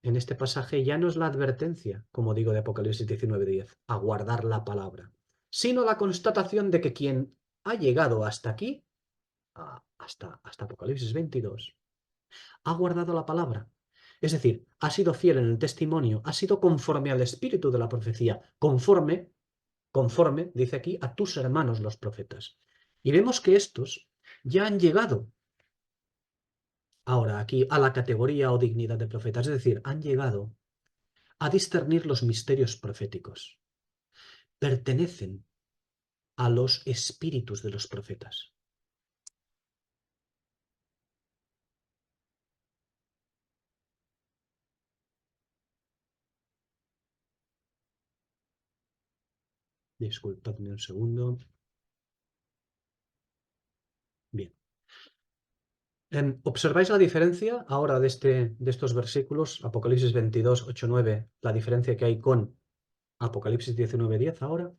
en este pasaje, ya no es la advertencia, como digo de Apocalipsis 19:10, a guardar la palabra, sino la constatación de que quien ha llegado hasta aquí, hasta Apocalipsis 22, ha guardado la palabra. Es decir, ha sido fiel en el testimonio, ha sido conforme al espíritu de la profecía, conforme, dice aquí, a tus hermanos los profetas. Y vemos que estos ya han llegado ahora aquí a la categoría o dignidad de profetas, es decir, han llegado a discernir los misterios proféticos. Pertenecen a los espíritus de los profetas. Disculpadme un segundo. Bien. ¿Observáis la diferencia ahora de estos versículos? Apocalipsis 22, 8, 9, la diferencia que hay con Apocalipsis 19, 10 ahora.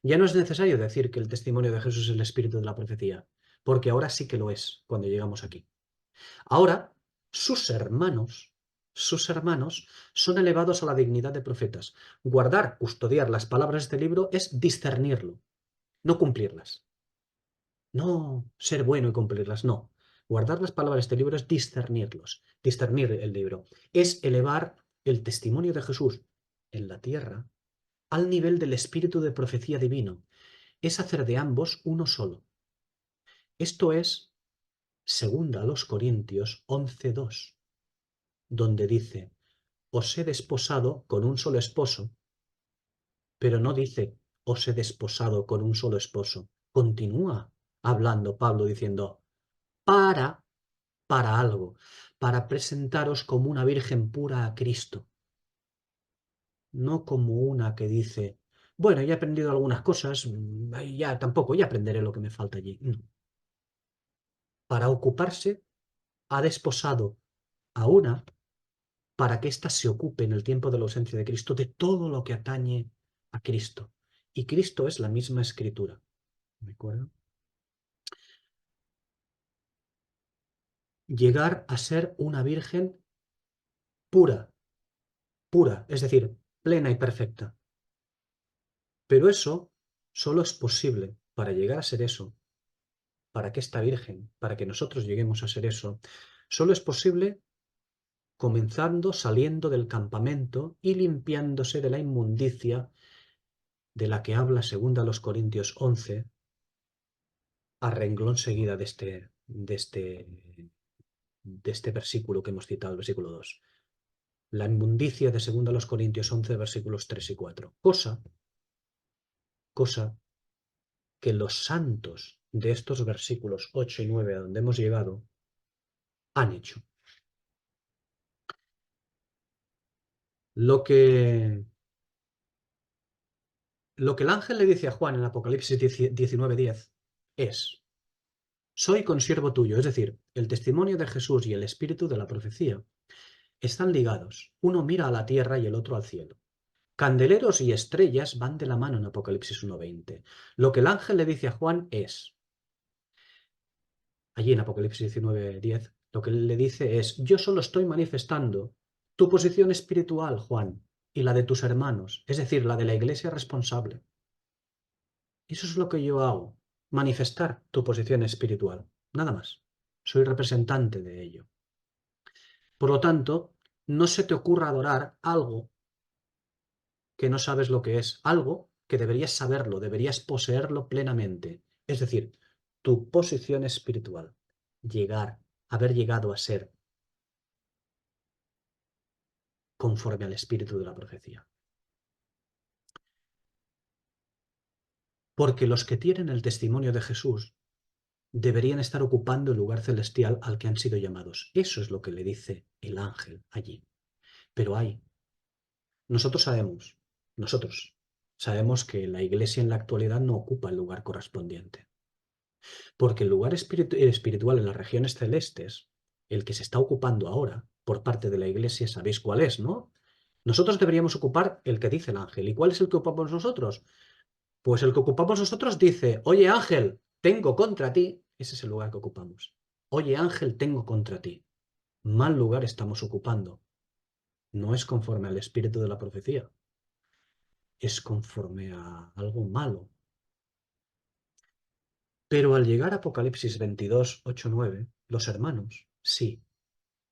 Ya no es necesario decir que el testimonio de Jesús es el espíritu de la profecía, porque ahora sí que lo es cuando llegamos aquí. Ahora, sus hermanos son elevados a la dignidad de profetas. Guardar, custodiar las palabras de este libro es discernirlo, no cumplirlas. No ser bueno y cumplirlas, no. Guardar las palabras de este libro es discernirlos, discernir el libro. Es elevar el testimonio de Jesús en la tierra al nivel del espíritu de profecía divino. Es hacer de ambos uno solo. Esto es segunda a los Corintios 11:2, donde dice, os he desposado con un solo esposo, pero no dice, os he desposado con un solo esposo. Continúa hablando Pablo diciendo, para, para algo, para presentaros como una virgen pura a Cristo, no como una que dice, bueno, ya he aprendido algunas cosas, ya tampoco, ya aprenderé lo que me falta allí. No. Para ocuparse, ha desposado a una para que ésta se ocupe en el tiempo de la ausencia de Cristo de todo lo que atañe a Cristo. Y Cristo es la misma escritura. ¿De acuerdo? Llegar a ser una virgen pura, pura, es decir, plena y perfecta. Pero eso solo es posible para llegar a ser eso, para que esta virgen, para que nosotros lleguemos a ser eso, solo es posible comenzando saliendo del campamento y limpiándose de la inmundicia de la que habla segunda a los Corintios 11, a renglón seguida de este versículo que hemos citado, el versículo 2. La inmundicia de segunda a los Corintios 11, versículos 3 y 4. Cosa que los santos de estos versículos 8 y 9 a donde hemos llegado han hecho. Lo que el ángel le dice a Juan en Apocalipsis 19:10 es, soy consiervo tuyo, es decir, el testimonio de Jesús y el espíritu de la profecía están ligados. Uno mira a la tierra y el otro al cielo. Candeleros y estrellas van de la mano en Apocalipsis 1:20. Lo que el ángel le dice a Juan es, allí en Apocalipsis 19:10, lo que le dice es, yo solo estoy manifestando tu posición espiritual, Juan, y la de tus hermanos, es decir, la de la iglesia responsable. Eso es lo que yo hago, manifestar tu posición espiritual, nada más. Soy representante de ello. Por lo tanto, no se te ocurra adorar algo que no sabes lo que es, algo que deberías saberlo, deberías poseerlo plenamente. Es decir, tu posición espiritual, haber llegado a ser conforme al espíritu de la profecía. Porque los que tienen el testimonio de Jesús deberían estar ocupando el lugar celestial al que han sido llamados. Eso es lo que le dice el ángel allí. Pero nosotros sabemos que la iglesia en la actualidad no ocupa el lugar correspondiente. Porque el lugar espiritual en las regiones celestes, el que se está ocupando ahora por parte de la iglesia, sabéis cuál es, ¿no? Nosotros deberíamos ocupar el que dice el ángel. ¿Y cuál es el que ocupamos nosotros? Pues el que ocupamos nosotros dice, oye ángel, tengo contra ti. Ese es el lugar que ocupamos. Oye ángel, tengo contra ti. Mal lugar estamos ocupando. No es conforme al espíritu de la profecía. Es conforme a algo malo. Pero al llegar a Apocalipsis 22, 8, 9, los hermanos, sí,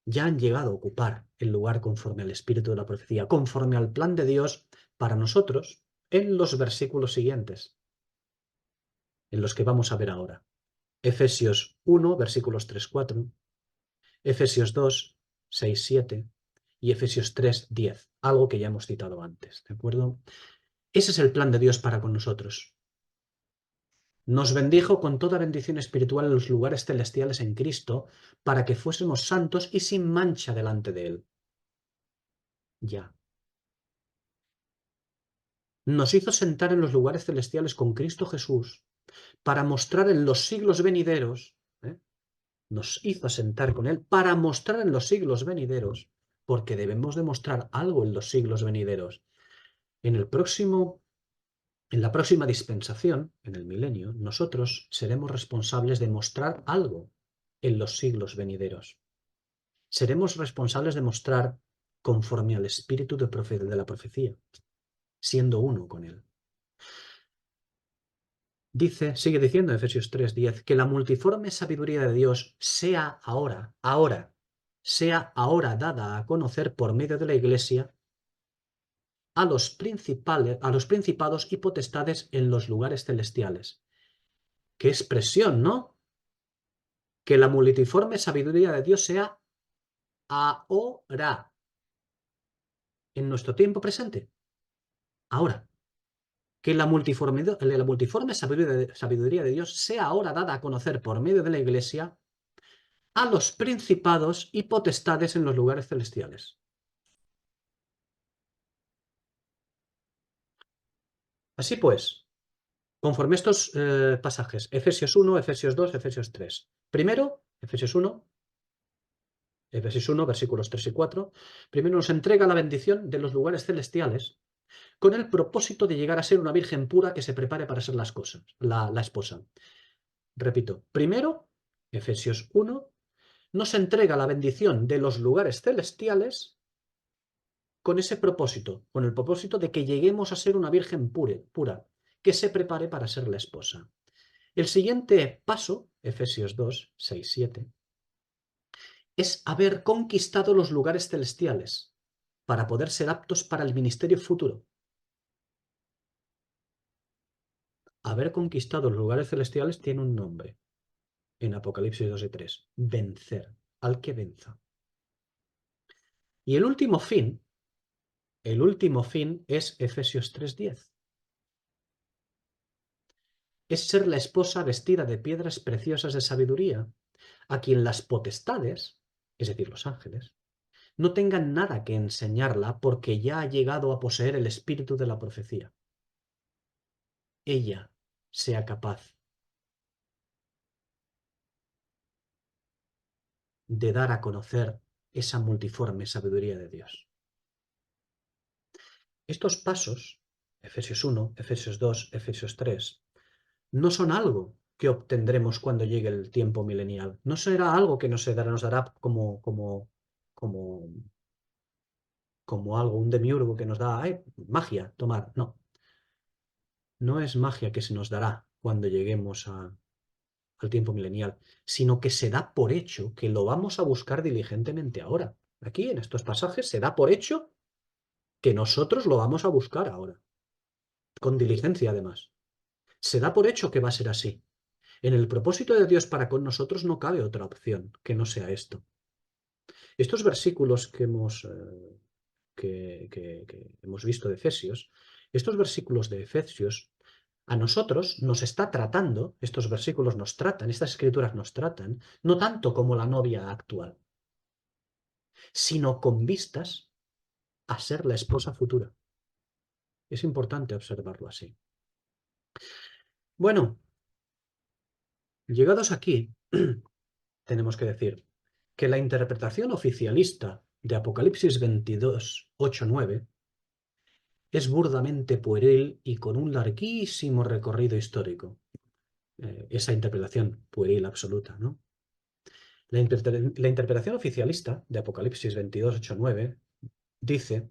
ya han llegado a ocupar el lugar conforme al espíritu de la profecía, conforme al plan de Dios para nosotros en los versículos siguientes, en los que vamos a ver ahora. Efesios 1, versículos 3, 4, Efesios 2, 6, 7 y Efesios 3, 10, algo que ya hemos citado antes, ¿de acuerdo? Ese es el plan de Dios para con nosotros. Nos bendijo con toda bendición espiritual en los lugares celestiales en Cristo, para que fuésemos santos y sin mancha delante de Él. Ya. nos hizo sentar en los lugares celestiales con Cristo Jesús para mostrar en los siglos venideros, ¿eh? Nos hizo sentar con Él para mostrar en los siglos venideros, porque debemos demostrar algo en los siglos venideros. En el próximo, en la próxima dispensación, en el milenio, nosotros seremos responsables de mostrar algo en los siglos venideros. Seremos responsables de mostrar conforme al espíritu de la profecía, siendo uno con Él. Sigue diciendo en Efesios 3:10, que la multiforme sabiduría de Dios sea ahora dada a conocer por medio de la Iglesia a los principados y potestades en los lugares celestiales. ¡Qué expresión!, ¿no? Que la multiforme sabiduría de Dios sea ahora, en nuestro tiempo presente, ahora. Que la multiforme sabiduría de Dios sea ahora dada a conocer por medio de la Iglesia a los principados y potestades en los lugares celestiales. Así pues, conforme estos pasajes, Efesios 1, Efesios 2, Efesios 3. Primero, Efesios 1, versículos 3 y 4, primero nos entrega la bendición de los lugares celestiales con el propósito de llegar a ser una virgen pura que se prepare para ser la esposa. Repito, primero, Efesios 1, nos entrega la bendición de los lugares celestiales con ese propósito, con el propósito de que lleguemos a ser una virgen pura, que se prepare para ser la esposa. El siguiente paso, Efesios 2, 6, 7, es haber conquistado los lugares celestiales para poder ser aptos para el ministerio futuro. Haber conquistado los lugares celestiales tiene un nombre en Apocalipsis 2 y 3, vencer, al que venza. Y el último fin es Efesios 3:10. Es ser la esposa vestida de piedras preciosas de sabiduría, a quien las potestades, es decir, los ángeles, no tengan nada que enseñarla porque ya ha llegado a poseer el espíritu de la profecía. Ella sea capaz de dar a conocer esa multiforme sabiduría de Dios. Estos pasos, Efesios 1, Efesios 2, Efesios 3, no son algo que obtendremos cuando llegue el tiempo milenial. No será algo que nos dará como algo, un demiurgo que nos da magia, tomar. No, no es magia que se nos dará cuando lleguemos al tiempo milenial, sino que se da por hecho que lo vamos a buscar diligentemente ahora. Aquí, en estos pasajes, se da por hecho que nosotros lo vamos a buscar ahora, con diligencia además. Se da por hecho que va a ser así. En el propósito de Dios para con nosotros no cabe otra opción que no sea esto. Estos versículos que hemos visto de Efesios, estos versículos de Efesios, a nosotros nos está tratando, estos versículos nos tratan, estas escrituras nos tratan, no tanto como la novia actual, sino con vistas a ser la esposa futura. Es importante observarlo así. Bueno, llegados aquí, tenemos que decir que la interpretación oficialista de Apocalipsis 22, 8, 9 es burdamente pueril y con un larguísimo recorrido histórico. Esa interpretación pueril absoluta, ¿no? La interpretación oficialista de Apocalipsis 22, 8, 9 dice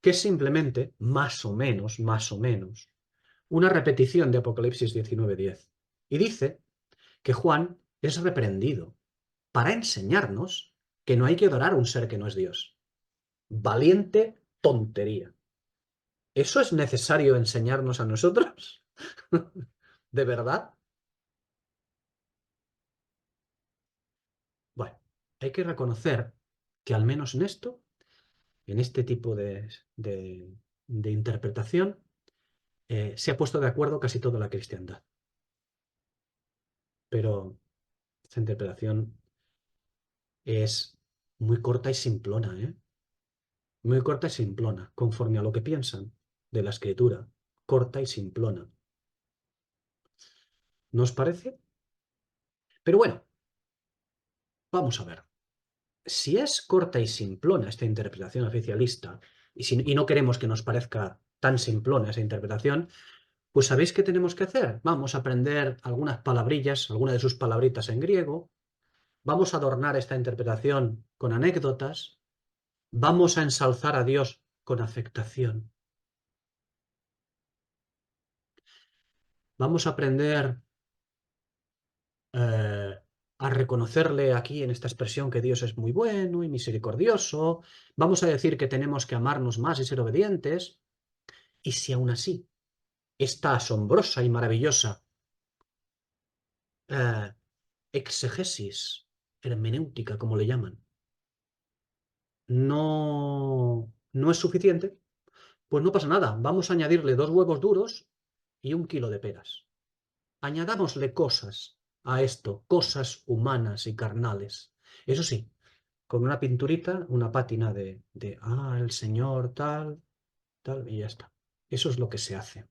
que es simplemente, más o menos, una repetición de Apocalipsis 19, 10. Y dice que Juan es reprendido para enseñarnos que no hay que adorar a un ser que no es Dios. Valiente tontería. ¿Eso es necesario enseñarnos a nosotros? ¿De verdad? Bueno, hay que reconocer que al menos en esto, en este tipo de interpretación, se ha puesto de acuerdo casi toda la cristiandad. Pero esta interpretación es muy corta y simplona, ¿eh? Muy corta y simplona, conforme a lo que piensan. de la Escritura, corta y simplona. ¿No os parece? Pero bueno, vamos a ver. Si es corta y simplona esta interpretación oficialista, y no queremos que nos parezca tan simplona esa interpretación, pues ¿sabéis qué tenemos que hacer? Vamos a aprender algunas palabrillas, algunas de sus palabritas en griego, vamos a adornar esta interpretación con anécdotas, vamos a ensalzar a Dios con afectación, vamos a aprender eh, a reconocerle aquí en esta expresión que Dios es muy bueno y misericordioso, vamos a decir que tenemos que amarnos más y ser obedientes, y si aún así esta asombrosa y maravillosa eh, exegesis hermenéutica, como le llaman, no es suficiente, pues no pasa nada. Vamos a añadirle 2 huevos duros y 1 kilo de peras. Añadámosle cosas a esto, cosas humanas y carnales. Eso sí, con una pinturita, una pátina el Señor tal, tal, y ya está. Eso es lo que se hace.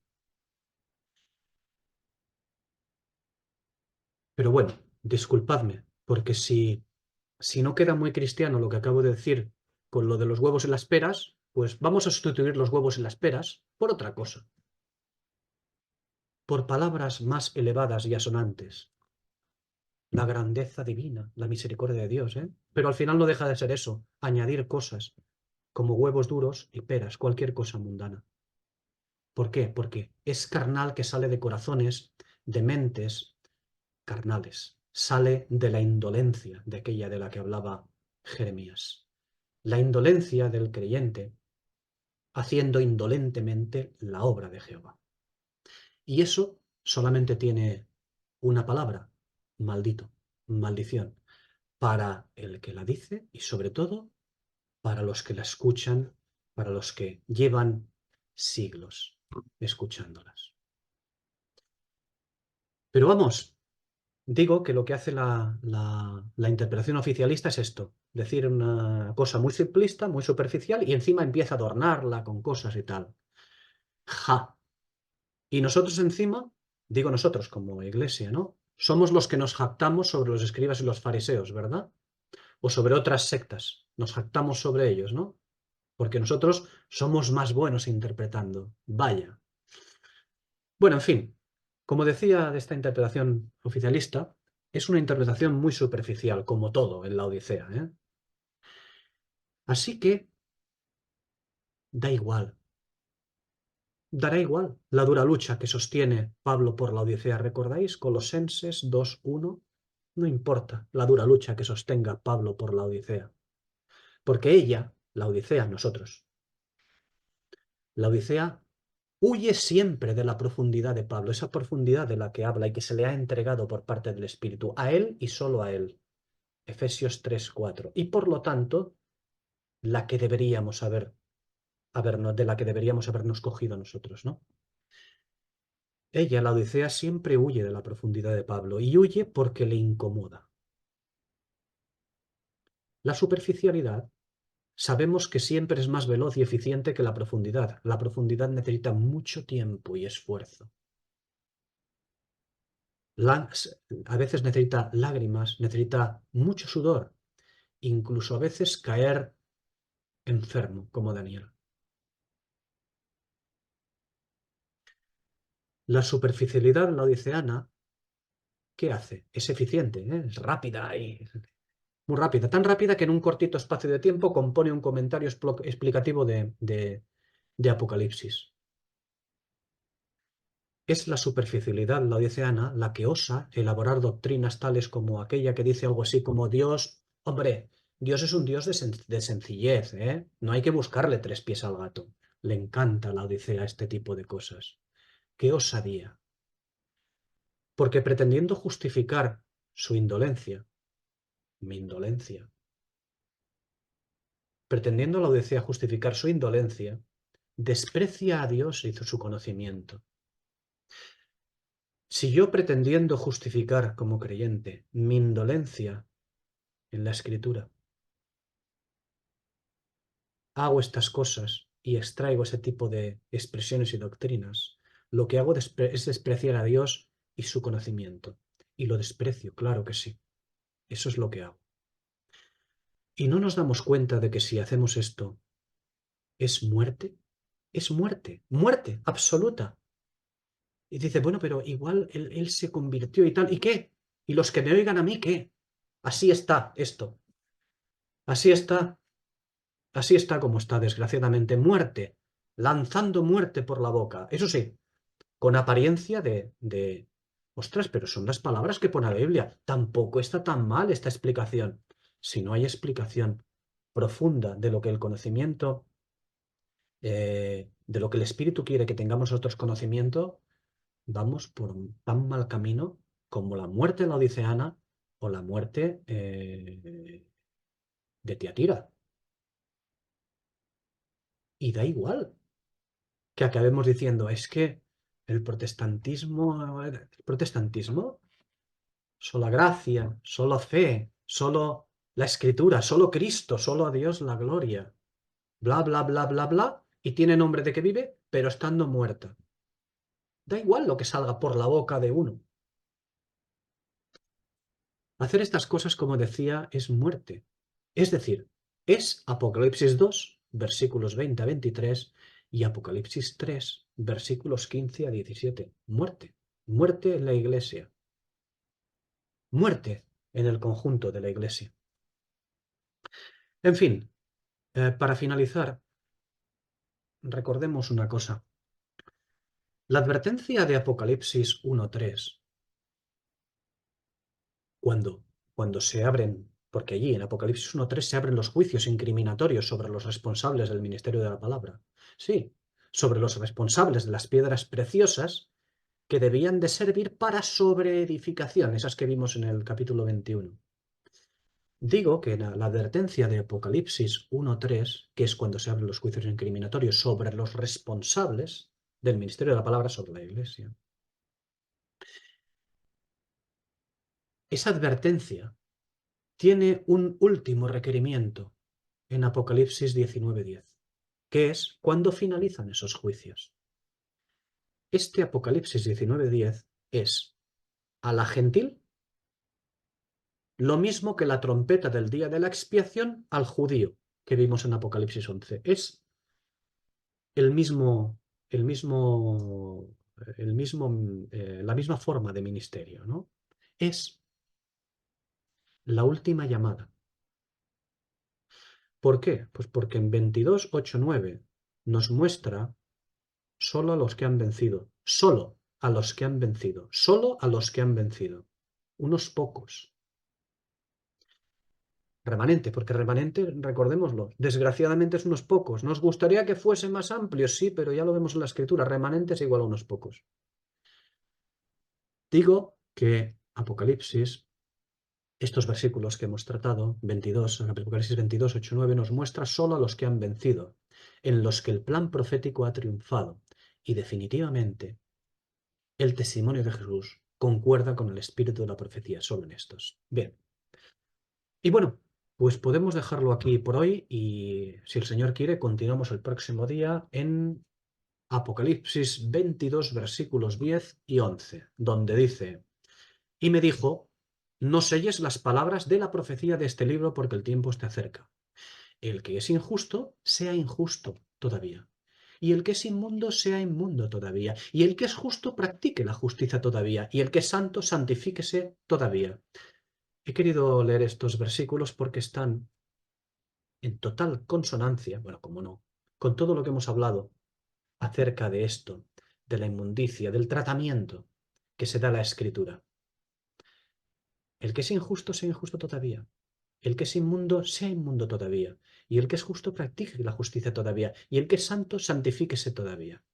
Pero bueno, disculpadme, porque si no queda muy cristiano lo que acabo de decir con lo de los huevos y las peras, pues vamos a sustituir los huevos y las peras por otra cosa, por palabras más elevadas y asonantes. La grandeza divina, la misericordia de Dios, ¿eh? Pero al final no deja de ser eso, añadir cosas como huevos duros y peras, cualquier cosa mundana. ¿Por qué? Porque es carnal que sale de corazones, de mentes carnales, sale de la indolencia de aquella de la que hablaba Jeremías. La indolencia del creyente haciendo indolentemente la obra de Jehová. Y eso solamente tiene una palabra, maldito, maldición, para el que la dice y sobre todo para los que la escuchan, para los que llevan siglos escuchándolas. Pero vamos, digo que lo que hace la interpretación oficialista es esto, decir una cosa muy simplista, muy superficial y encima empieza a adornarla con cosas y tal. ¡Ja! Y nosotros encima, digo nosotros como iglesia, ¿no? Somos los que nos jactamos sobre los escribas y los fariseos, ¿verdad? O sobre otras sectas. Nos jactamos sobre ellos, ¿no? Porque nosotros somos más buenos interpretando. Vaya. Bueno, en fin, como decía de esta interpretación oficialista, es una interpretación muy superficial, como todo en la Odisea, ¿eh? Así que da igual. Dará igual la dura lucha que sostiene Pablo por la Odisea. ¿Recordáis? Colosenses 2:1. No importa la dura lucha que sostenga Pablo por la Odisea. Porque ella, la Odisea, nosotros, la Odisea huye siempre de la profundidad de Pablo, esa profundidad de la que habla y que se le ha entregado por parte del Espíritu, a él y solo a él. Efesios 3:4. Y por lo tanto, la que deberíamos de la que deberíamos habernos cogido nosotros, ¿no? Ella, la Odisea, siempre huye de la profundidad de Pablo y huye porque le incomoda. La superficialidad sabemos que siempre es más veloz y eficiente que la profundidad. La profundidad necesita mucho tiempo y esfuerzo. A veces necesita lágrimas, necesita mucho sudor, incluso a veces caer enfermo, como Daniel. La superficialidad laodiceana, ¿qué hace? Es eficiente, ¿eh? Es rápida y muy rápida, tan rápida que en un cortito espacio de tiempo compone un comentario explicativo de Apocalipsis. Es la superficialidad laodiceana la que osa elaborar doctrinas tales como aquella que dice algo así como Dios, hombre, Dios es un Dios de sencillez, ¿eh? No hay que buscarle 3 pies al gato. Le encanta a la Odisea este tipo de cosas. ¡Qué osadía! Porque pretendiendo justificar su indolencia, mi indolencia, pretendiendo la Odisea justificar su indolencia, desprecia a Dios y su conocimiento. Si yo pretendiendo justificar como creyente mi indolencia en la Escritura, hago estas cosas y extraigo ese tipo de expresiones y doctrinas, lo que hago es despreciar a Dios y su conocimiento. Y lo desprecio, claro que sí. Eso es lo que hago. Y no nos damos cuenta de que si hacemos esto, es muerte, muerte absoluta. Y dice, bueno, pero igual él se convirtió y tal, ¿y qué? ¿Y los que me oigan a mí qué? Así está esto, así está, así está como está, desgraciadamente, muerte, lanzando muerte por la boca. Eso sí, con apariencia ostras, pero son las palabras que pone la Biblia. Tampoco está tan mal esta explicación. Si no hay explicación profunda de lo que el conocimiento, de lo que el Espíritu quiere que tengamos nosotros conocimiento, vamos por un tan mal camino como la muerte en la Odiseana o la muerte de Tiatira. Y da igual que acabemos diciendo, es que el protestantismo, sola gracia, solo fe, solo la Escritura, solo Cristo, solo a Dios la gloria, bla, bla, bla, bla, bla, y tiene nombre de que vive, pero estando muerta. Da igual lo que salga por la boca de uno. Hacer estas cosas, como decía, es muerte. Es decir, es Apocalipsis 2, versículos 20 a 23 y Apocalipsis 3, versículos 15 a 17. Muerte. Muerte en la iglesia. Muerte en el conjunto de la iglesia. En fin, para finalizar, recordemos una cosa. La advertencia de Apocalipsis 1:3, cuando, cuando se abren, porque allí en Apocalipsis 1:3 se abren los juicios incriminatorios sobre los responsables del ministerio de la palabra. Sí, sobre los responsables de las piedras preciosas que debían de servir para sobreedificación, esas que vimos en el capítulo 21. Digo que la advertencia de Apocalipsis 1:3, que es cuando se abren los juicios incriminatorios sobre los responsables del ministerio de la palabra sobre la iglesia, esa advertencia tiene un último requerimiento en Apocalipsis 19:10, que es cuando finalizan esos juicios. Este Apocalipsis 19:10 es a la gentil lo mismo que la trompeta del día de la expiación al judío que vimos en Apocalipsis 11. Es el mismo, el mismo, la misma forma de ministerio, ¿no? Es la última llamada. ¿Por qué? Pues porque en 22:8-9 nos muestra solo a los que han vencido, solo a los que han vencido, solo a los que han vencido, unos pocos. Remanente, porque remanente, recordémoslo, desgraciadamente es unos pocos. Nos gustaría que fuese más amplio, sí, pero ya lo vemos en la escritura, remanente es igual a unos pocos. Digo que Apocalipsis, estos versículos que hemos tratado, 22, Apocalipsis 22, 8, 9, nos muestra solo a los que han vencido, en los que el plan profético ha triunfado, y definitivamente el testimonio de Jesús concuerda con el espíritu de la profecía, solo en estos. Bien. Y bueno, pues podemos dejarlo aquí por hoy y si el Señor quiere, continuamos el próximo día en Apocalipsis 22, versículos 10 y 11, donde dice, y me dijo, no selles las palabras de la profecía de este libro porque el tiempo está cerca. El que es injusto, sea injusto todavía. Y el que es inmundo, sea inmundo todavía. Y el que es justo, practique la justicia todavía. Y el que es santo, santifíquese todavía. He querido leer estos versículos porque están en total consonancia, bueno, como no, con todo lo que hemos hablado acerca de esto, de la inmundicia, del tratamiento que se da a la Escritura. El que es injusto, sea injusto todavía. El que es inmundo, sea inmundo todavía. Y el que es justo, practique la justicia todavía. Y el que es santo, santifíquese todavía.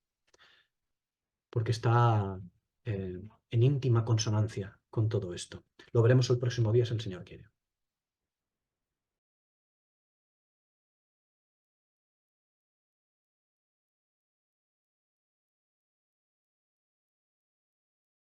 Porque está en íntima consonancia con todo esto. Lo veremos el próximo día si el Señor quiere.